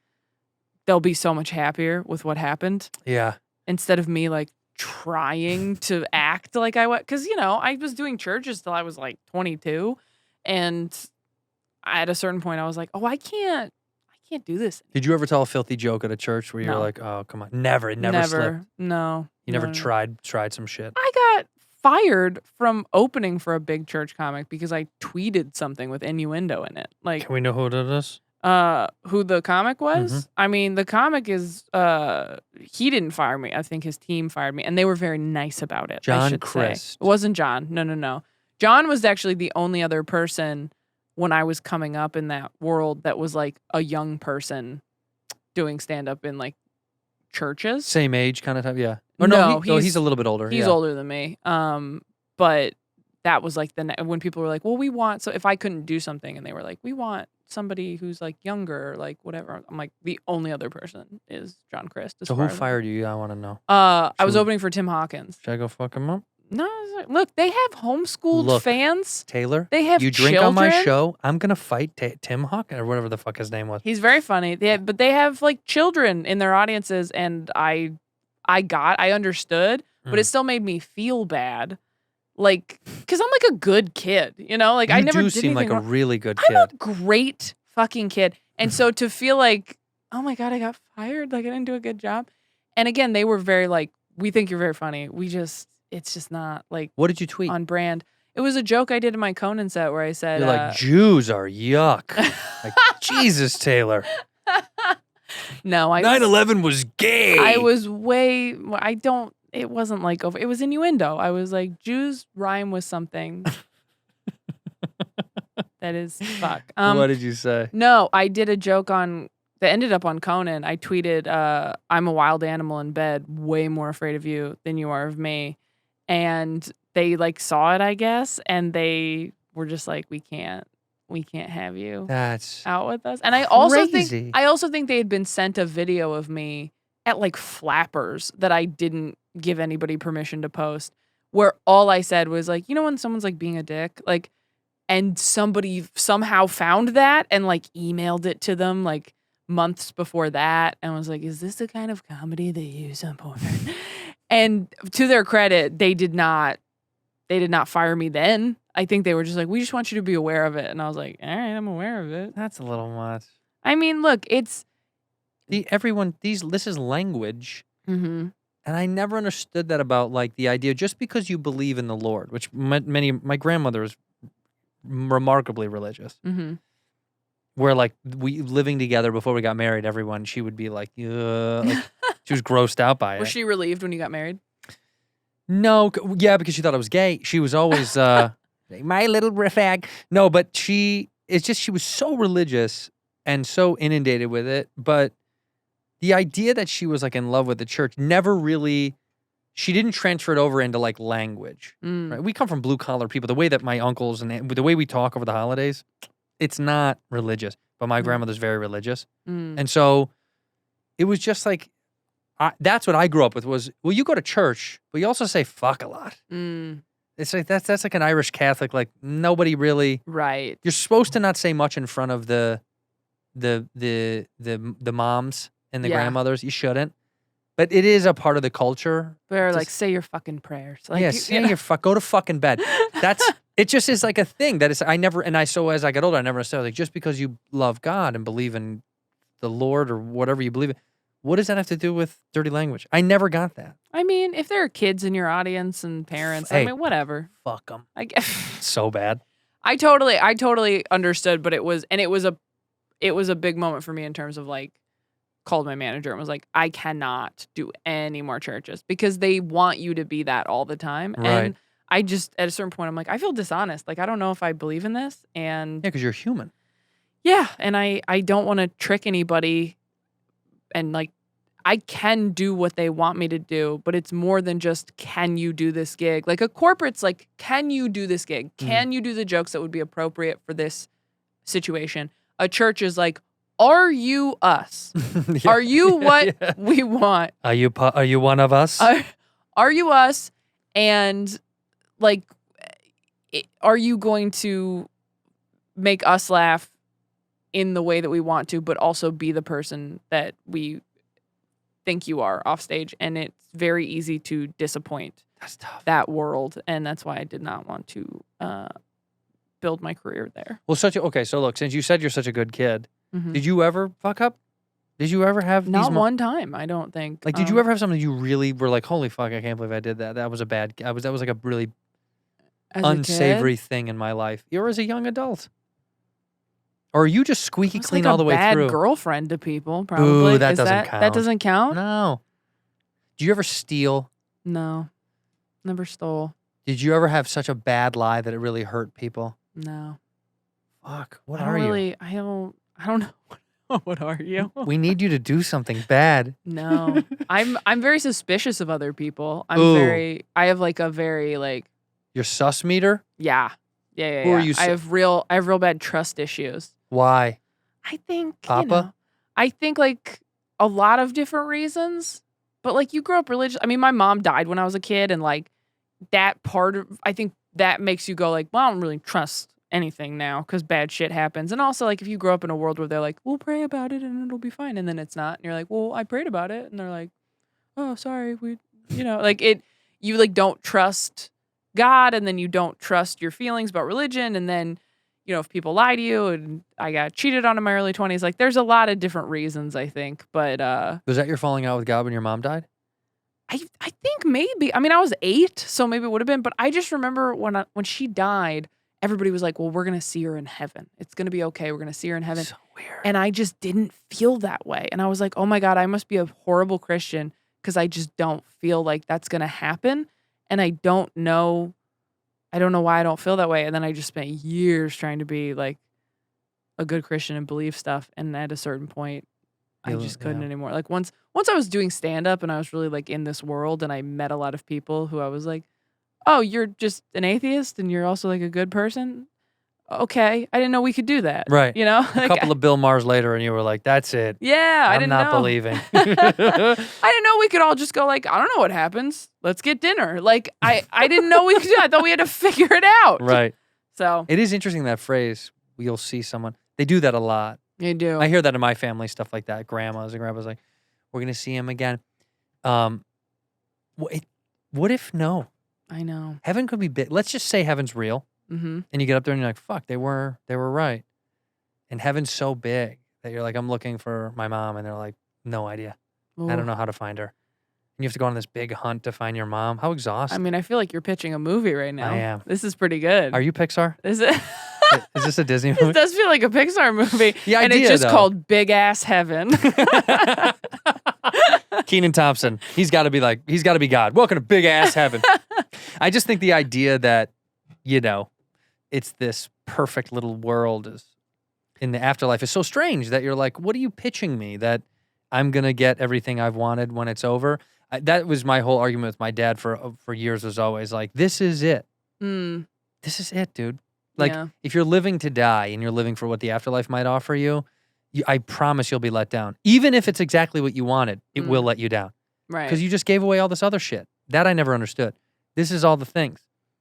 they'll be so much happier with what happened. Yeah. Instead of me like trying to act like I was, because I was doing churches till I was like 22, and at a certain point I was like, oh, I can't do this. Did you ever tell a filthy joke at a church where you're No. like, oh, come on, never slipped? No, You never no. tried some shit. I got fired from opening for a big church comic because I tweeted something with innuendo in it. Like, Can we know who it is? who the comic was? Mhm. I mean, the comic is he didn't fire me. I think his team fired me, and they were very nice about it. I John should say. Christ. It wasn't John. No. John was actually the only other person when I was coming up in that world that was like a young person doing stand up in like churches. Same age kind of type, yeah. Or No, he's a little bit older. He's yeah. older than me. But that was like when people were like, well, we want, so if I couldn't do something and they were like, we want somebody who's like younger, like whatever. I'm like, the only other person is John Christ. So who fired you? I want to know. I was Should- opening for Tim Hawkins. Should I go fuck him up? No, I was like, look, they have homeschooled Look, fans. Taylor, They have you drink on my children? show, I'm going to fight Tim Hawkins or whatever the fuck his name was. He's very funny. But they have like children in their audiences, and I understood, but it still made me feel bad. Like, because I'm like a good kid, Like, I never do did seem like anything a wrong. really good kid. I'm a great fucking kid. And so to feel like, oh my God, I got fired. Like, I didn't do a good job. And again, they were very like, we think you're very funny. It's just not like What did you tweet? on brand. It was a joke I did in my Conan set where I said, You're like, Jews are yuck. Like, Jesus, Taylor. no, 9/11 was gay. it wasn't like over, it was innuendo. I was like, Jews rhyme with something that is fuck. What did you say? No, I did a joke that ended up on Conan. I tweeted, I'm a wild animal in bed, way more afraid of you than you are of me. And they like saw it, I guess, and they were just like, we can't have you That's out with us. And I also crazy. think they had been sent a video of me at like Flappers that I didn't give anybody permission to post, where all I said was like, when someone's like being a dick, like, and somebody somehow found that and like emailed it to them like months before that and was like, is this the kind of comedy that you support? And to their credit, they did not fire me then. I think they were just like, we just want you to be aware of it. And I was like, all right, I'm aware of it. That's a little much. I mean, look, it's this is language. mm-hmm. And I never understood that about like the idea just because you believe in the Lord, which my grandmother is remarkably religious. Mm-hmm. Where like we living together before we got married, she would be like, like she was grossed out by it. Was she relieved when you got married? No, yeah, because she thought I was gay. She was always my little fag. No, but she was so religious and so inundated with it. But the idea that she was like in love with the church never really. She didn't transfer it over into like language. Right? We come from blue collar people. The way that my uncles and the way we talk over the holidays, it's not religious. But my grandmother's very religious, and so it was just like. That's what I grew up with was, well, you go to church, but you also say fuck a lot. It's like that's like an Irish Catholic, like nobody really. Right. You're supposed to not say much in front of the moms and the grandmothers. You shouldn't. But it is a part of the culture. They're like, say your fucking prayers. Like, Yeah, you say know? your go to fucking bed. It just is like a thing that is, as I got older, I never understood, like, just because you love God and believe in the Lord or whatever you believe in, what does that have to do with dirty language? I never got that. I mean, if there are kids in your audience and parents, Hey. I mean, whatever. Fuck them. I guess. So bad. I totally understood, but it was a big moment for me in terms of like, called my manager and was like, I cannot do any more churches because they want you to be that all the time. Right. And I just, at a certain point, I'm like, I feel dishonest. Like, I don't know if I believe in this. And Yeah, because you're human. yeah, and I don't want to trick anybody. And like, I can do what they want me to do, but it's more than just, can you do this gig? Like a corporate's like, can you do this gig? Can you do the jokes that would be appropriate for this situation? A church is like, are you us? Yeah. Are you what we want? Are you one of us? Are you us? And like, are you going to make us laugh in the way that we want to, but also be the person that we think you are off stage? And it's very easy to disappoint That's tough. that world. And that's why I did not want to build my career there. Well, okay, so look, since you said you're such a good kid, Mhm. did you ever fuck up? Did you ever have these Not one time, I don't think. Like, did you ever have something you really were like, holy fuck, I can't believe I did that. That was a bad, that was like a really as a unsavory kid? thing in my life. Or as a young adult. Or are you just squeaky I was clean like all the way a bad through? girlfriend to people, probably. Ooh, that Is doesn't That count. doesn't count? No. Did you ever steal? No. Never stole. Did you ever have such a bad lie that it really hurt people? No. Fuck, what I are don't you? really, I don't know. What are you? We need you to do something bad. No. I'm very suspicious of other people. Ooh. I have like a very like, Your sus meter? yeah. Yeah. Who are you I have real bad trust issues. Why? I think, Papa? I think like a lot of different reasons, but like you grow up religious. I mean, my mom died when I was a kid, and like that part of, I think that makes you go like, well, I don't really trust anything now because bad shit happens. And also like if you grow up in a world where they're like, we'll pray about it and it'll be fine, and then it's not, and you're like, well, I prayed about it, and they're like, oh, sorry, like you like don't trust God, and then you don't trust your feelings about religion, and then if people lie to you, and I got cheated on in my early 20s, like there's a lot of different reasons, I think. But Was that your falling out with God when your mom died? I think maybe, I mean, I was 8, so maybe it would have been, but I just remember when she died, everybody was like, well, we're going to see her in heaven. It's going to be okay. We're going to see her in heaven. So weird. And I just didn't feel that way. And I was like, oh my God, I must be a horrible Christian because I just don't feel like that's going to happen. And I don't know why I don't feel that way. And then I just spent years trying to be like a good Christian and believe stuff. And at a certain point, I just couldn't anymore. Like once I was doing stand up and I was really like in this world, and I met a lot of people who I was like, oh, you're just an atheist and you're also like a good person? Okay. I didn't know we could do that. Right. You know? A couple of Bill Maher's later, and you were like, that's it. Yeah, I I'm didn't not know. believing. I didn't know we could all just go like, I don't know what happens. Let's get dinner. Like, I didn't know we could do that. I thought we had to figure it out. Right. So. It is interesting, that phrase, you'll see someone. They do that a lot. You do. I hear that in my family, stuff like that. Grandmas and grandpas like, we're going to see him again. What if no? I know. Heaven could be big. Let's just say heaven's real. Mm-hmm. And you get up there and you're like, fuck, they were right. And heaven's so big that you're like, I'm looking for my mom. And they're like, no idea. I don't know how to find her. And you have to go on this big hunt to find your mom. How exhausting. I mean, I feel like you're pitching a movie right now. I am. This is pretty good. Are you Pixar? Is it? Is this a Disney It movie? does feel like a Pixar movie. The and idea, it's just though. called Big Ass Heaven. Kenan Thompson. He's got to be God. Welcome to big ass heaven. I just think the idea that, it's this perfect little world is in the afterlife is so strange that you're like, what are you pitching me? That I'm going to get everything I've wanted when it's over? That was my whole argument with my dad for years, was always like, this is it. Mm, This is it, dude. Like, yeah. if you're living to die and you're living for what the afterlife might offer you, I promise you'll be let down. Even if it's exactly what you wanted, it will let you down. Right. Because you just gave away all this other shit. That I never understood. This is all the things.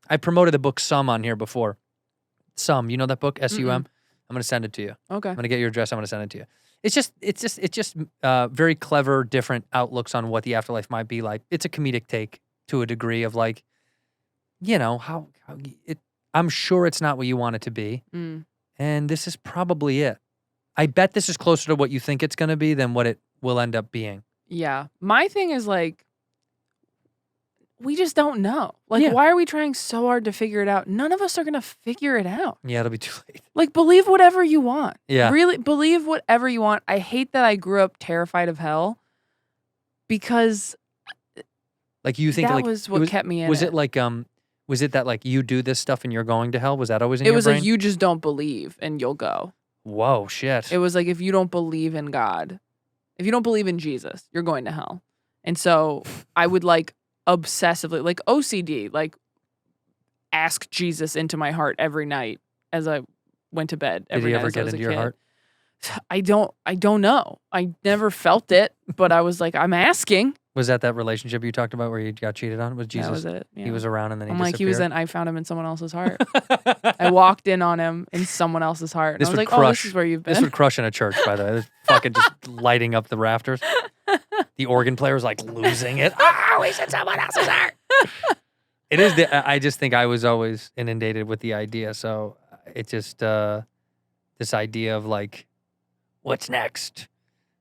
I promoted the book Sum on here before. Sum, you know that book, S-U-M? I'm going to send it to you. Okay. I'm going to get your address. I'm going to send it to you. It's just very clever, different outlooks on what the afterlife might be like. It's a comedic take to a degree of like, you know, how it. I'm sure it's not what you want it to be, and this is probably it. I bet this is closer to what you think it's going to be than what it will end up being. Yeah. My thing is like, we just don't know. Like, why are we trying so hard to figure it out? None of us are going to figure it out. Yeah, it'll be too late. Like, believe whatever you want. Yeah. Really, believe whatever you want. I hate that I grew up terrified of hell because like you think that like was what kept me in Was it like was it that like you do this stuff and you're going to hell? Was that always in your brain? It was like you just don't believe and you'll go. Whoa, shit. It was like if you don't believe in God, if you don't believe in Jesus, you're going to hell. And so I would like obsessively, like OCD, like ask Jesus into my heart every night as I went to bed. Did he ever get into your heart? I don't know. I never felt it, but I was like, I'm asking. Was that relationship you talked about where you got cheated on with Jesus? That was it. Yeah. He was around and then he I'm disappeared? like, he was in, I found him in someone else's heart. I walked in on him in someone else's heart. And I was like, oh, this is where you've been. This would crush in a church, by the way. This fucking just lighting up the rafters. The organ player was like losing it. Oh, he's in someone else's heart. It is. I just think I was always inundated with the idea. So it just, this idea of like, what's next?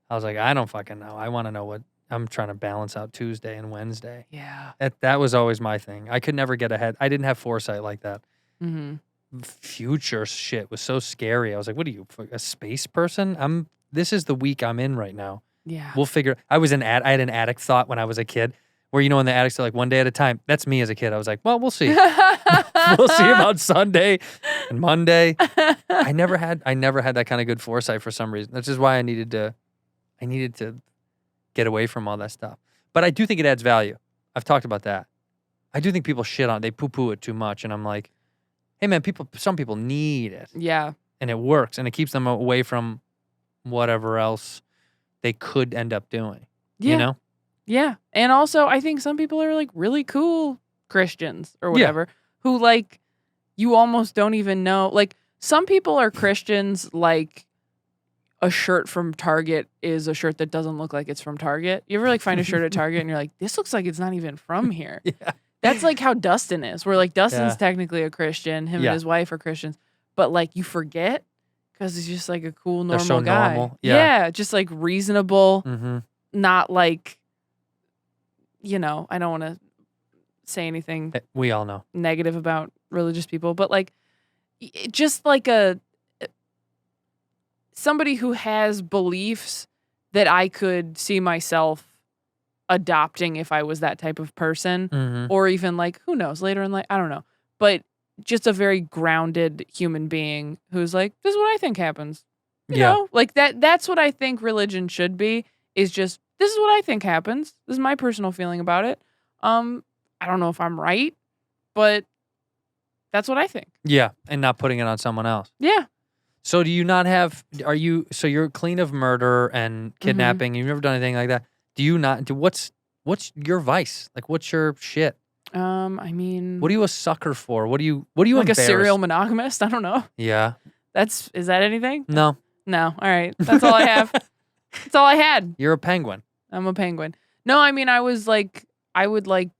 I was like, I don't fucking know. I want to know what. I'm trying to balance out Tuesday and Wednesday. Yeah. That was always my thing. I could never get ahead. I didn't have foresight like that. Mm-hmm. Future shit was so scary. I was like, what are you, a space person? This is the week I'm in right now. Yeah. We'll figure. I had an addict thought when I was a kid where, you know, when the addicts are like one day at a time. That's me as a kid. I was like, well, we'll see. We'll see about Sunday and Monday. I never had that kind of good foresight for some reason. That's just why I needed to get away from all that stuff. But I do think it adds value. I've talked about that. I do think people shit on it. They poo-poo it too much. And I'm like, hey, man, some people need it. Yeah. And it works. And it keeps them away from whatever else they could end up doing. Yeah. You know? Yeah. And also, I think some people are like really cool Christians or whatever who like, you almost don't even know. Like, some people are Christians like, a shirt from Target is a shirt that doesn't look like it's from Target. You ever like find a shirt at Target and you're like, this looks like it's not even from here. Yeah. That's like how Dustin is. Where like Dustin's technically a Christian. Him and his wife are Christians. But like you forget because he's just like a cool, normal so guy. Normal. Yeah. Just like reasonable. Mm-hmm. Not like, you know, I don't want to say anything. We all know. Negative about religious people. But like, just like somebody who has beliefs that I could see myself adopting if I was that type of person, or even like, who knows, later in life, I don't know. But just a very grounded human being who's like, this is what I think happens. You know, like that's what I think religion should be, is just, this is what I think happens. This is my personal feeling about it. I don't know if I'm right, but that's what I think. Yeah. And not putting it on someone else. Yeah. So do you not have, so you're clean of murder and kidnapping. You've never done anything like that. Do you not, what's your vice? Like, what's your shit? I mean. What are you a sucker for? What are you like a serial monogamist? I don't know. Yeah. Is that anything? No. No. All right. That's all I have. That's all I had. You're a penguin. I'm a penguin. No, I mean, I would like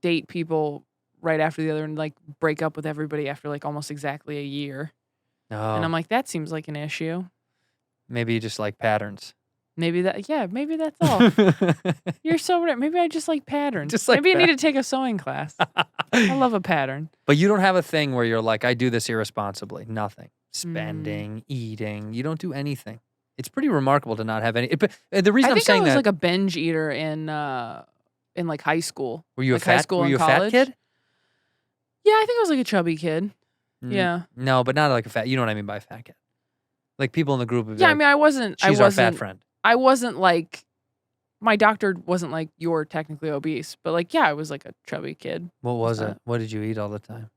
date people right after the other and like break up with everybody after like almost exactly a year. Oh. And I'm like, that seems like an issue. Maybe you just like patterns. Maybe that's all. You're so right. Maybe I just like patterns. Maybe I need to take a sewing class. I love a pattern. But you don't have a thing where you're like, I do this irresponsibly. Nothing. Spending, eating. You don't do anything. It's pretty remarkable to not have any. But the reason I'm saying I was that, like a binge eater in like high school. Were you like a fat? High school were you and a college. fat kid? Yeah, I think I was like a chubby kid. Yeah. No, but not like a fat. You know what I mean by a fat kid? Like people in the group. Yeah, I mean, I wasn't. She's our fat friend. I wasn't like. My doctor wasn't like, you're technically obese, but like, yeah, I was like a chubby kid. What was it? What did you eat all the time?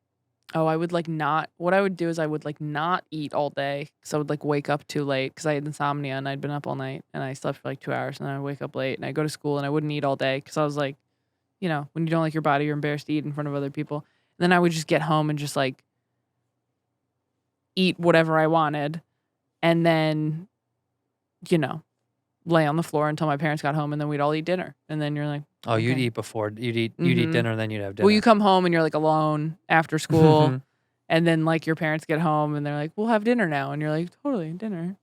Oh, I would like not. What I would do is I would like not eat all day because I would like wake up too late because I had insomnia and I'd been up all night and I slept for like 2 hours and then I'd wake up late and I'd go to school and I wouldn't eat all day because I was like, you know, when you don't like your body, you're embarrassed to eat in front of other people. And then I would just get home and just like eat whatever I wanted and then you know, lay on the floor until my parents got home, and then we'd all eat dinner. And then you're like, Oh, you'd okay. eat before. You'd eat dinner, and then you'd have dinner. Well, you come home and you're like alone after school, and then like your parents get home and they're like, "We'll have dinner now," and you're like, "Totally, dinner,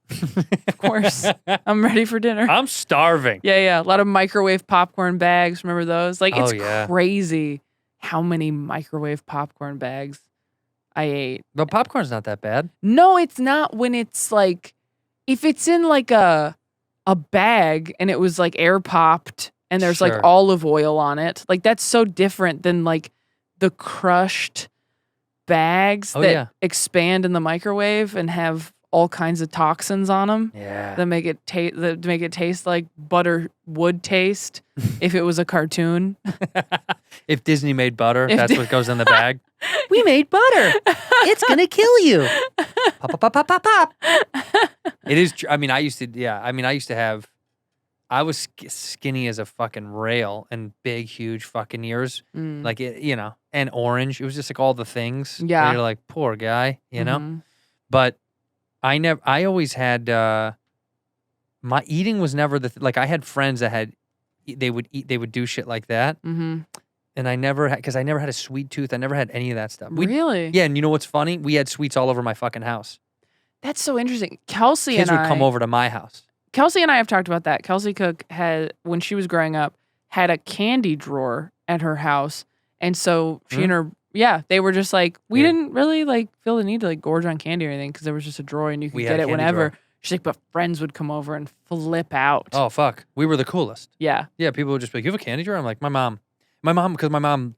of course, I'm ready for dinner." I'm starving. Yeah. A lot of microwave popcorn bags. Remember those? Like, it's yeah. crazy how many microwave popcorn bags I ate. But popcorn's not that bad. No, it's not when it's like, if it's in like a bag and it was like air popped and there's like Sure. olive oil on it. Like, that's so different than like the crushed bags that expand in the microwave and have all kinds of toxins on them. Yeah. That make it taste like butter would taste if it was a cartoon. If Disney made butter, that's what goes in the bag. We made butter. It's gonna kill you. Pop, pop, pop, pop, pop. It is. I mean, I used to have. I was skinny as a fucking rail and big, huge fucking ears, like it, and orange. It was just like all the things. Yeah. where you're like, poor guy, know. But I always had. My eating was never like I had friends that they would do shit like that. Mm-hmm. And I never had, because I never had a sweet tooth. I never had any of that stuff. Really? Yeah, and you know what's funny? We had sweets all over my fucking house. That's so interesting. Kelsey Kids and would come over to my house. Kelsey and I have talked about that. Kelsey Cook when she was growing up, had a candy drawer at her house. And so she and her, they were just like, we didn't really like feel the need to like gorge on candy or anything because there was just a drawer and you could get it whenever. Drawer. She's like, but friends would come over and flip out. Oh, fuck. We were the coolest. Yeah. Yeah, people would just be like, you have a candy drawer? I'm like, my mom, because my mom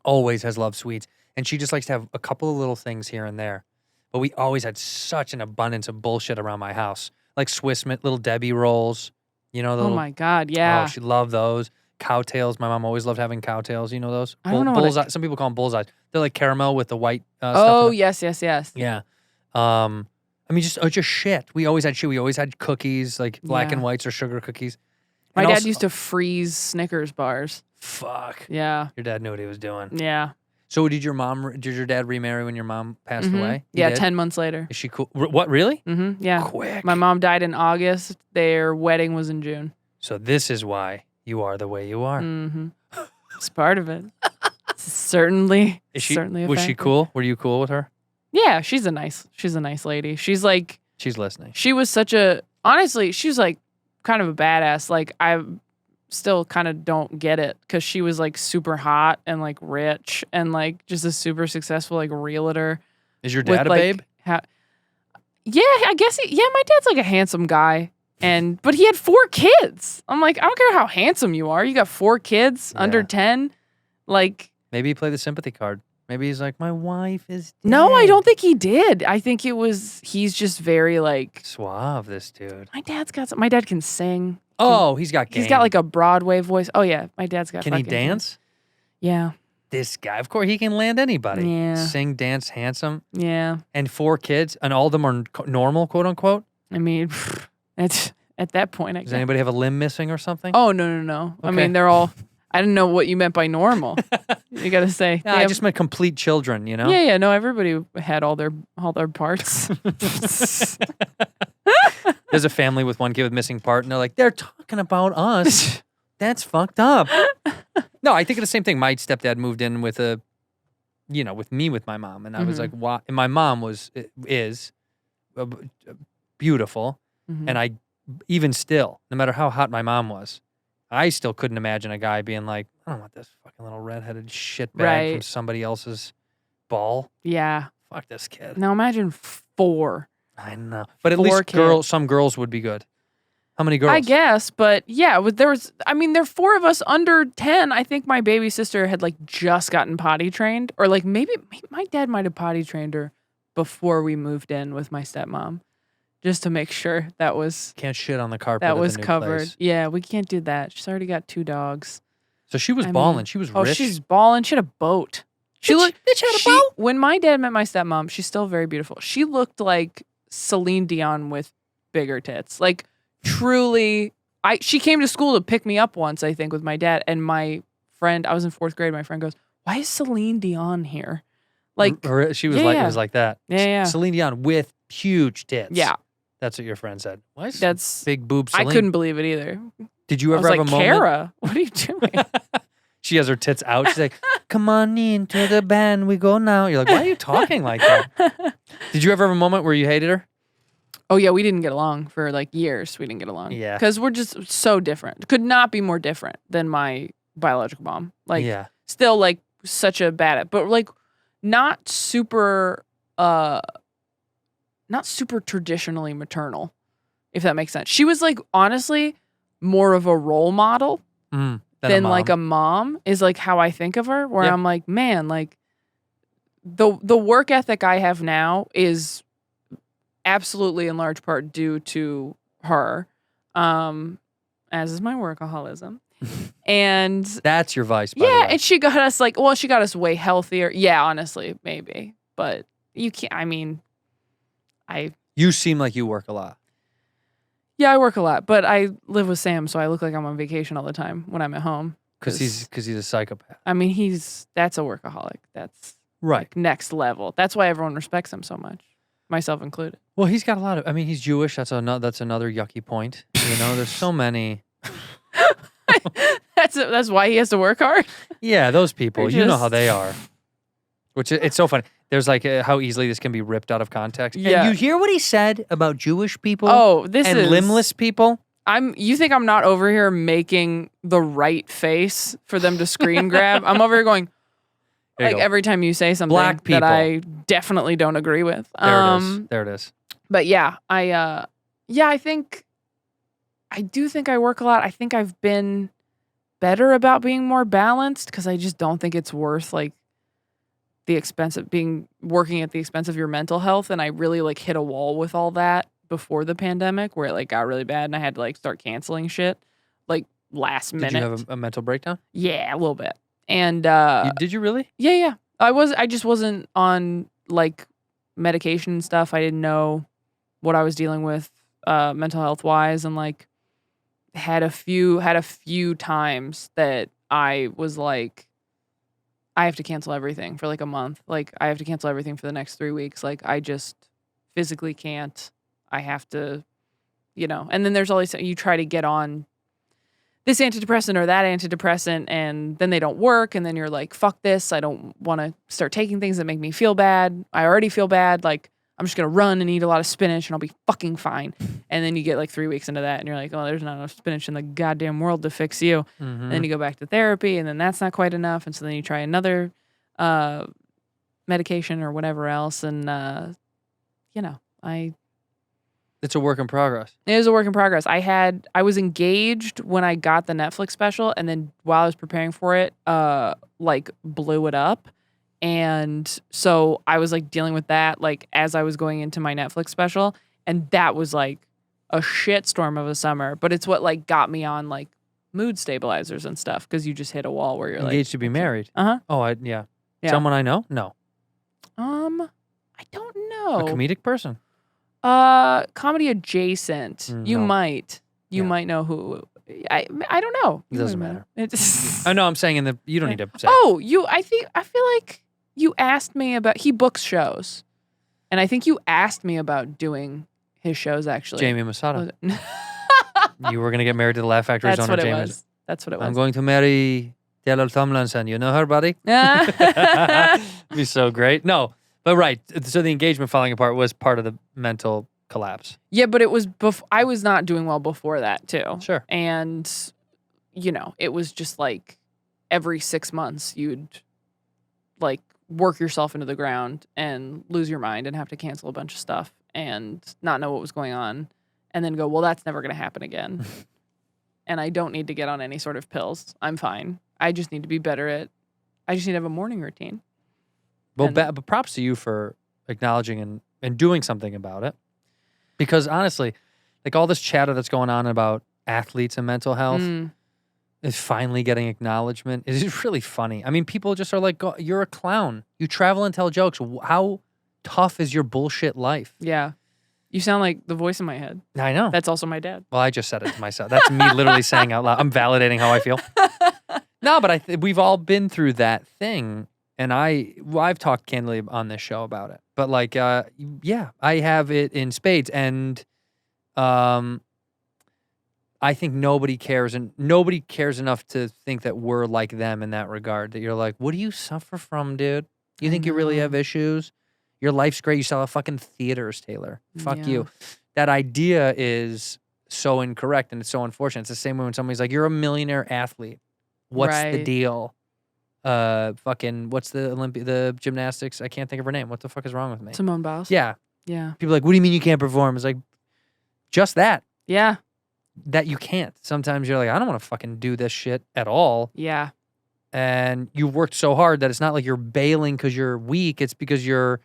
always has loved sweets. And she just likes to have a couple of little things here and there. But we always had such an abundance of bullshit around my house. Like Swiss Mint, little Debbie rolls. Oh my God, yeah. Oh, she loved those. Cowtails. My mom always loved having cowtails. You know those? I don't know bullseye. Some people call them bullseyes. They're like caramel with the white stuff. Oh, in it. yes. Yeah. I mean, just shit. We always had shit. We always had cookies, like black and whites or sugar cookies. My And dad also- used to freeze Snickers bars. Fuck. Yeah. Your dad knew what he was doing. Yeah. So did your dad remarry when your mom passed away? He Yeah, did? 10 months later. Is she cool? What, really? Mm-hmm. Yeah. Quick. My mom died in August. Their wedding was in June. So this is why you are the way you are. Mm-hmm. It's part of it. Certainly. Certainly a was she factor. cool? Were you cool with her? Yeah, she's a nice lady. She's like, She's listening. she was honestly, she's like kind of a badass. Like, I still kind of don't get it because she was like super hot and like rich and like just a super successful like realtor. Is your with, dad a like, babe? Yeah, I guess. My dad's like a handsome guy, but he had 4 kids. I'm like, I don't care how handsome you are. You got 4 kids under 10. Like, Maybe he played the sympathy card. Maybe he's like, my wife is dead. no, I don't think he did. I think he's just very like, Suave, this dude. my dad can sing. Oh, he's got game. He's got like a Broadway voice. Oh yeah, my dad's got. Can he fucking- dance? Yeah, This guy, of course, he can land anybody. Yeah. Sing, dance, handsome, yeah. and 4 kids, and all of them are normal, quote unquote. I mean, it's at that point. I Does guess. anybody have a limb missing or something? Oh no. I Okay. mean, they're all. I didn't know what you meant by normal. You got to say. No, they I have- just meant complete children, you know? Yeah. No, everybody had all their parts. There's a family with one kid with missing part, and they're like, they're talking about us. That's fucked up. No, I think of the same thing. My stepdad moved in with with my mom, and I was like, "Wow!" And my mom is beautiful, and I even still, no matter how hot my mom was, I still couldn't imagine a guy being like, "I don't want this fucking little redheaded shitbag from Right. somebody else's ball." Yeah. Fuck this kid. Now imagine 4. I know, but at 4 least kids. some girls would be good. How many girls? I guess, but yeah, there are 4 of us under 10. I think my baby sister had like just gotten potty trained, or like maybe my dad might have potty trained her before we moved in with my stepmom, just to make sure that was Can't shit on the carpet. of the new covered. place. Yeah, we can't do that. She's already got 2 dogs. So she was I balling. mean- She was Oh, rich. she's balling. She had a boat. Bitch had a boat? When my dad met my stepmom, she's still very beautiful. She looked like Celine Dion with bigger tits. Like, truly, she came to school to pick me up once, I think, with my dad. And my friend, I was in 4th grade, my friend goes, "Why is Celine Dion here?" Like, She was yeah, like, yeah. it was like that. Yeah. Celine Dion with huge tits. Yeah. That's what your friend said. Why is That's big boob I Celine? couldn't believe it either. Did you I ever was have like, a moment? Kara, what are you doing? She has her tits out. She's like, come on into the band. We go now. You're like, why are you talking like that? Did you ever have a moment where you hated her? Oh yeah, we didn't get along for like years. We didn't get along. Yeah. Because we're just so different. Could not be more different than my biological mom. Like, Yeah. still like such a bad, but like not super traditionally maternal, if that makes sense. She was like honestly more of a role model than like a mom is like how I think of her, where Yeah. I'm like, man, like the work ethic I have now is absolutely in large part due to her, as is my workaholism. And That's your vice, by the yeah, way. and she got us like, well, she got us way healthier. Yeah, honestly, maybe. But you can't, I mean, You seem like you work a lot. yeah, I work a lot, but I live with Sam, so I look like I'm on vacation all the time when I'm at home. Because he's a psychopath. I mean, that's a workaholic. That's Right. like next level. That's why everyone respects him so much, myself included. Well, he's got a lot of, I mean, he's Jewish. That's another yucky point. You know, there's so many. That's why he has to work hard. Yeah, those people, They're you know just- how they are. Which it's so funny. There's like how easily this can be ripped out of context. Yeah. And you hear what he said about Jewish people Oh, this and is limbless people? You think I'm not over here making the right face for them to screen grab? I'm over here going There you like go. every time you say something Black that people. I definitely don't agree with. There it is. But yeah, I do think I work a lot. I think I've been better about being more balanced because I just don't think it's worth like the expense of working at the expense of your mental health. And I really like hit a wall with all that before the pandemic where it like got really bad and I had to like start canceling shit like last minute. Did you have a mental breakdown? Yeah, a little bit. And Did you really? yeah. I just wasn't on like medication and stuff. I didn't know what I was dealing with mental health wise, and like had a few times that I was like, I have to cancel everything for like a month. Like I have to cancel everything for the next 3 weeks. Like I just physically can't. I have to, and then there's always, you try to get on this antidepressant or that antidepressant and then they don't work. And then you're like, fuck this. I don't want to start taking things that make me feel bad. I already feel bad. Like I'm just going to run and eat a lot of spinach and I'll be fucking fine. And then you get like 3 weeks into that and you're like, oh, there's not enough spinach in the goddamn world to fix you. And then you go back to therapy and then that's not quite enough. And so then you try another medication or whatever else. And, It's a work in progress. it was a work in progress. I was engaged when I got the Netflix special, and then while I was preparing for it, like blew it up. And so I was like dealing with that like as I was going into my Netflix special, and that was like a shitstorm of a summer. But it's what like got me on like mood stabilizers and stuff because you just hit a wall where you're Engaged to be married. Uh-huh. Oh, yeah. Someone I know? No. I don't know. A comedic person? Comedy adjacent. You No. might know who. I don't know. It doesn't matter. It's I know I'm saying you don't need to say. Oh, I feel like you asked me about, he books shows. And I think you asked me about doing his shows actually. Jamie Masada. You were going to get married to the Laugh Factory's That's owner, what it Jamie. was. That's what it was. I'm going to marry Taylor Tomlinson. You know her, buddy? Yeah. It'd be so great. No, but right. So the engagement falling apart was part of the mental collapse. Yeah, but it was I was not doing well before that too. Sure. And it was just like every 6 months you'd like work yourself into the ground and lose your mind and have to cancel a bunch of stuff and not know what was going on and then go, well, that's never going to happen again. And I don't need to get on any sort of pills. I'm fine. I just need to be better I just need to have a morning routine. Well, but props to you for acknowledging and doing something about it. Because honestly, like all this chatter that's going on about athletes and mental health is finally getting acknowledgement. It is really funny. I mean, people just are like, you're a clown. You travel and tell jokes. How tough is your bullshit life? Yeah. You sound like the voice in my head. I know. That's also my dad. Well, I just said it to myself. That's me literally saying out loud. I'm validating how I feel. No, but we've all been through that thing. And I've talked candidly on this show about it. But like, yeah, I have it in spades. And I think nobody cares, and nobody cares enough to think that we're like them in that regard. That you're like, what do you suffer from, dude? You think you really have issues? Your life's great. You sell out fucking theaters, Taylor. Fuck you. That idea is so incorrect, and it's so unfortunate. It's the same way when somebody's like, you're a millionaire athlete. What's the deal? Fucking, what's the gymnastics? I can't think of her name. What the fuck is wrong with me? Simone Biles. Yeah. Yeah. People are like, what do you mean you can't perform? It's like, just that. Yeah. That you can't. Sometimes you're like, I don't want to fucking do this shit at all. Yeah. And you've worked so hard that it's not like you're bailing because you're weak. It's because you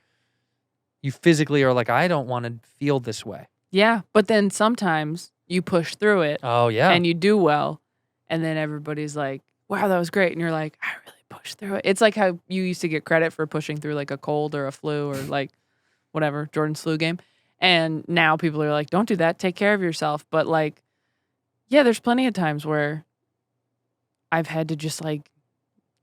physically are like, I don't want to feel this way. Yeah. But then sometimes you push through it. Oh, yeah. And you do well. And then everybody's like, wow, that was great. And you're like, I really pushed through it. It's like how you used to get credit for pushing through like a cold or a flu or like whatever, Jordan's flu game. And now people are like, don't do that. Take care of yourself. But like, yeah, there's plenty of times where I've had to just like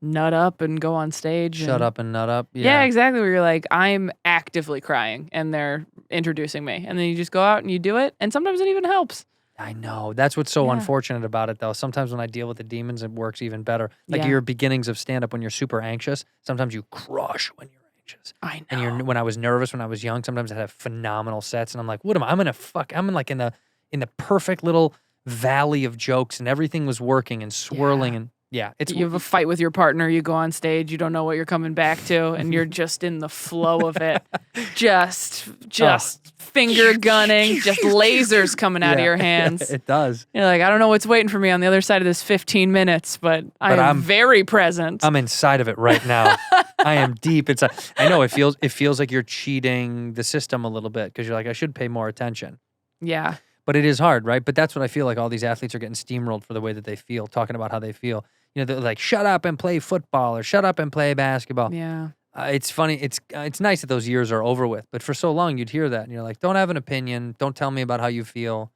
nut up and go on stage. Shut up and nut up. Yeah, exactly. Where you're like, I'm actively crying and they're introducing me. And then you just go out and you do it. And sometimes it even helps. I know. That's what's so unfortunate about it, though. Sometimes when I deal with the demons, it works even better. Like your beginnings of stand-up when you're super anxious, sometimes you crush when you're anxious. I know. And when I was nervous, when I was young, sometimes I had phenomenal sets. And I'm like, what am I? I'm in like in the perfect little valley of jokes and everything was working and swirling and you have a fight with your partner, you go on stage, you don't know what you're coming back to, and you're just in the flow of it. Just finger gunning, just lasers coming out of your hands. It does. You're like, I don't know what's waiting for me on the other side of this 15 minutes, but I'm very present. I'm inside of it right now. I am deep inside. I know it feels like you're cheating the system a little bit because you're like, I should pay more attention. Yeah. But it is hard, right? But that's what I feel like all these athletes are getting steamrolled for the way that they feel, talking about how they feel. You know, they're like, shut up and play football or shut up and play basketball. Yeah. It's funny. It's nice that those years are over with. But for so long, you'd hear that. And you're like, don't have an opinion. Don't tell me about how you feel.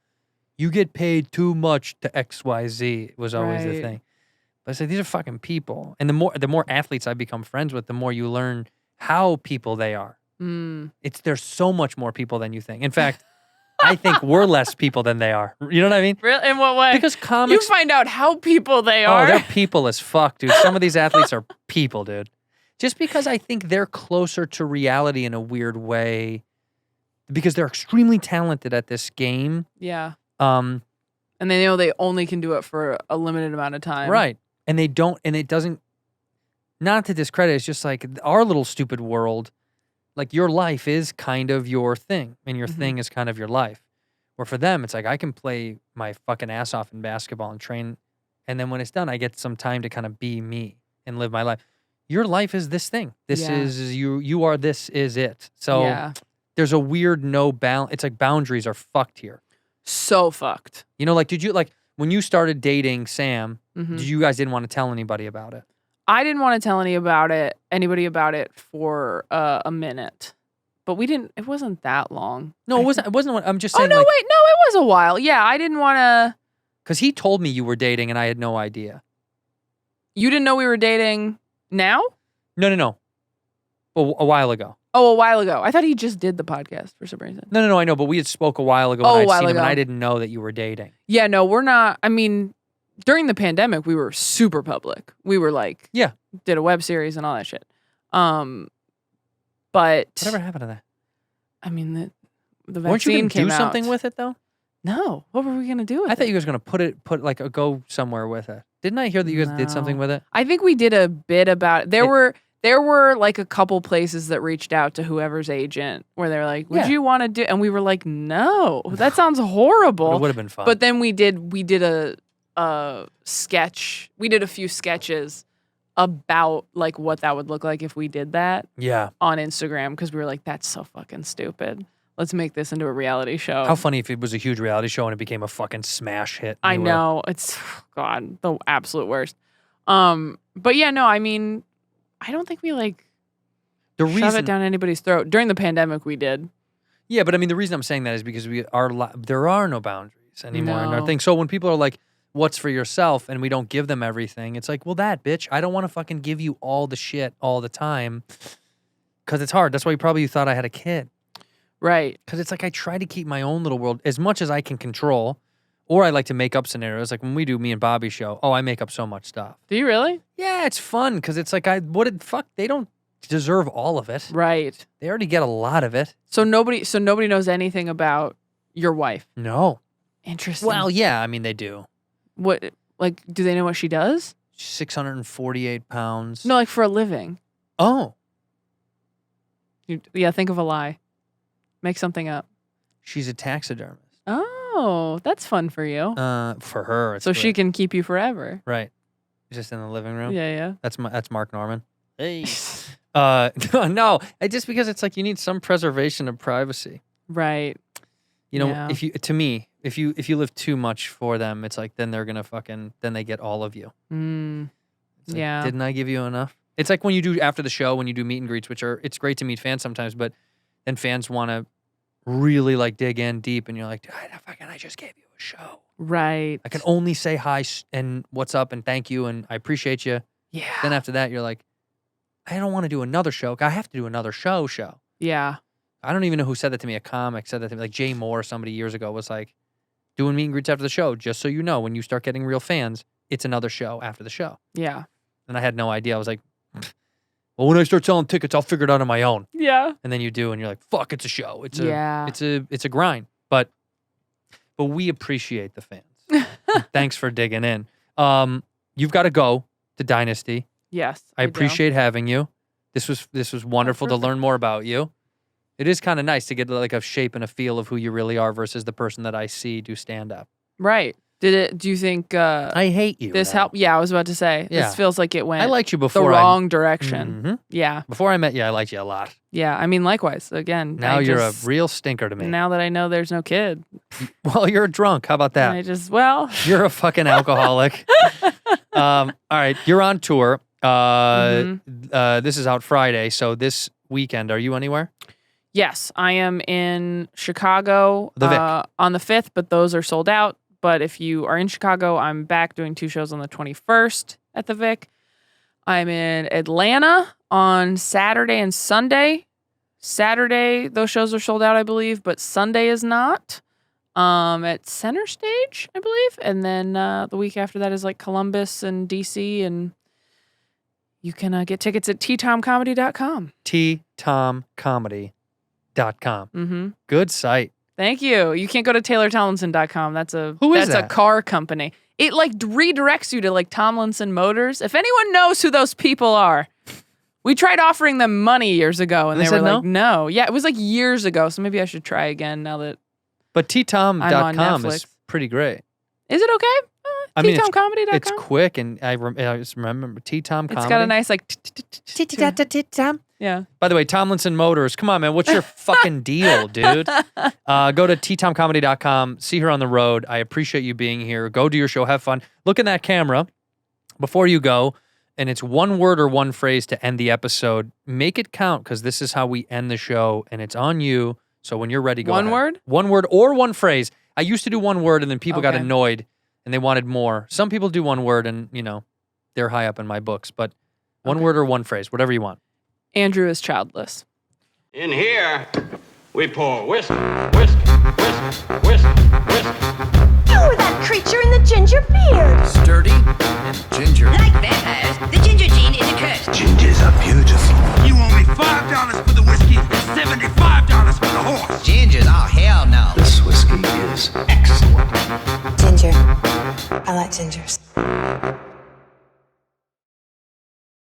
You get paid too much to XYZ was always the thing. But I said, these are fucking people. And the more athletes I become friends with, the more you learn how people they are. There's so much more people than you think. In fact, I think we're less people than they are. You know what I mean? Really? In what way? Because comics... You find out how people they are. Oh, they're people as fuck, dude. Some of these athletes are people, dude. Just because I think they're closer to reality in a weird way because they're extremely talented at this game. Yeah. And they know they only can do it for a limited amount of time. Right. And they don't, and it doesn't, not to discredit, it's just like our little stupid world. Like your life is kind of your thing and your thing is kind of your life. Where for them, it's like I can play my fucking ass off in basketball and train. And then when it's done, I get some time to kind of be me and live my life. Your life is this thing. This is you are, this is it. So there's a weird no balance. It's like boundaries are fucked here. So fucked. You know, like, did you, like, when you started dating Sam, did you guys didn't want to tell anybody about it? I didn't want to tell anybody about it for a minute, but it wasn't that long. No, it wasn't. I'm just saying. Oh, no, wait. No, it was a while. Yeah, I didn't want to. Because he told me you were dating and I had no idea. You didn't know we were dating now? No. A while ago. Oh, a while ago. I thought he just did the podcast for some reason. No, I know, but we had spoke a while ago and I'd seen him and I didn't know that you were dating. Yeah, no, we're not. I mean, during the pandemic, we were super public. We were like, did a web series and all that shit. But whatever happened to that? I mean, the vaccine weren't you going to came do out. something with it though? No, what were we gonna do with it? I thought you guys were gonna go somewhere with it. Didn't I hear that you guys did something with it? I think we did a bit about it. There were like a couple places that reached out to whoever's agent where they're like, would you want to do? And we were like, no, that sounds horrible. It would have been fun. But then we did a sketch. We did a few sketches about like what that would look like if we did that. Yeah. On Instagram because we were like, that's so fucking stupid. Let's make this into a reality show. How funny if it was a huge reality show and it became a fucking smash hit. I know. It's, God, the absolute worst. But yeah, no, I mean, I don't think we like shove it down anybody's throat. During the pandemic, we did. Yeah, but I mean, the reason I'm saying that is because there are no boundaries anymore in our thing. So when people are like, what's for yourself, and we don't give them everything, it's like, well, that, bitch, I don't want to fucking give you all the shit all the time because it's hard. That's why you thought I had a kid. Right. Because it's like I try to keep my own little world as much as I can control, or I like to make up scenarios. Like when we do me and Bobby's show, I make up so much stuff. Do you really? Yeah, it's fun because it's like they don't deserve all of it. Right. They already get a lot of it. So nobody knows anything about your wife. No. Interesting. Well, yeah, I mean they do. What, like, do they know what she does? 648 pounds. No, like for a living. Oh. Yeah, think of a lie. Make something up. She's a taxidermist. Oh, that's fun for you. For her. It's So she great. can keep you forever. Right. Just in the living room. Yeah. That's Mark Norman. Hey. No, just because it's like you need some preservation of privacy. Right. You know, Yeah. if you live too much for them, it's like then they're gonna then they get all of you. It's like, Yeah. Didn't I give you enough? It's like when you do after the show, when you do meet and greets, it's great to meet fans sometimes, but then fans want to really like dig in deep, and you're like, I just gave you a show. Right. I can only say hi and what's up and thank you and I appreciate you. Yeah. Then after that, you're like, I don't want to do another show. I have to do another show. Yeah. I don't even know who said that to me. A comic said that to me. Like Jay Moore, somebody years ago, was like, doing meet and greets after the show. Just so you know, when you start getting real fans, it's another show after the show. Yeah. And I had no idea. I was like, well, when I start selling tickets, I'll figure it out on my own. Yeah. And then you do, and you're like, fuck, it's a show. It's a grind. But we appreciate the fans. Thanks for digging in. You've got to go to Dynasty. Yes. I appreciate having you. This was wonderful to learn more about you. It is kind of nice to get like a shape and a feel of who you really are versus the person that I see do stand up. Right. Do you think I hate you? This helped? Yeah, I was about to say. Yeah. This feels like it went I liked you before the wrong direction. Mhm. Yeah. Before I met you, I liked you a lot. Yeah. I mean, likewise. Again. Now you're a real stinker to me. Now that I know there's no kid. Well, you're a drunk. How about that? You're a fucking alcoholic. All right. You're on tour. This is out Friday. So this weekend, are you anywhere? Yes, I am in Chicago The Vic. on the 5th, but those are sold out. But if you are in Chicago, I'm back doing 2 shows on the 21st at the Vic. I'm in Atlanta on Saturday and Sunday. Saturday, those shows are sold out, I believe, but Sunday is not. At Center Stage, I believe. And then the week after that is like Columbus and DC, and you can get tickets at ttomcomedy.com. ttomcomedy.com. Good site. Thank you. You can't go to taylortomlinson.com. That's a that? a car company. It like redirects you to like Tomlinson Motors. If anyone knows who those people are, we tried offering them money years ago and they were like, no. Yeah, it was like years ago. So maybe I should try again now that. But I'm on ttom.com Netflix. is pretty great. Is it okay? I mean, ttomcomedy.com. it's quick, and I just remember T-Tom Comedy. It's got a nice like. Yeah. By the way, Tomlinson Motors, come on, man. What's your fucking deal, dude? Go to ttomcomedy.com. See her on the road. I appreciate you being here. Go do your show. Have fun. Look in that camera before you go, and it's one word or one phrase to end the episode. Make it count, because this is how we end the show, and it's on you. So when you're ready, go ahead. One word? One word or one phrase. I used to do one word, and then people got Okay. annoyed, and they wanted more. Some people do one word, and, they're high up in my books. But one word or one phrase, whatever you want. Andrew is childless. In here, we pour whiskey, whiskey, whiskey, whiskey, whiskey. You were that creature in the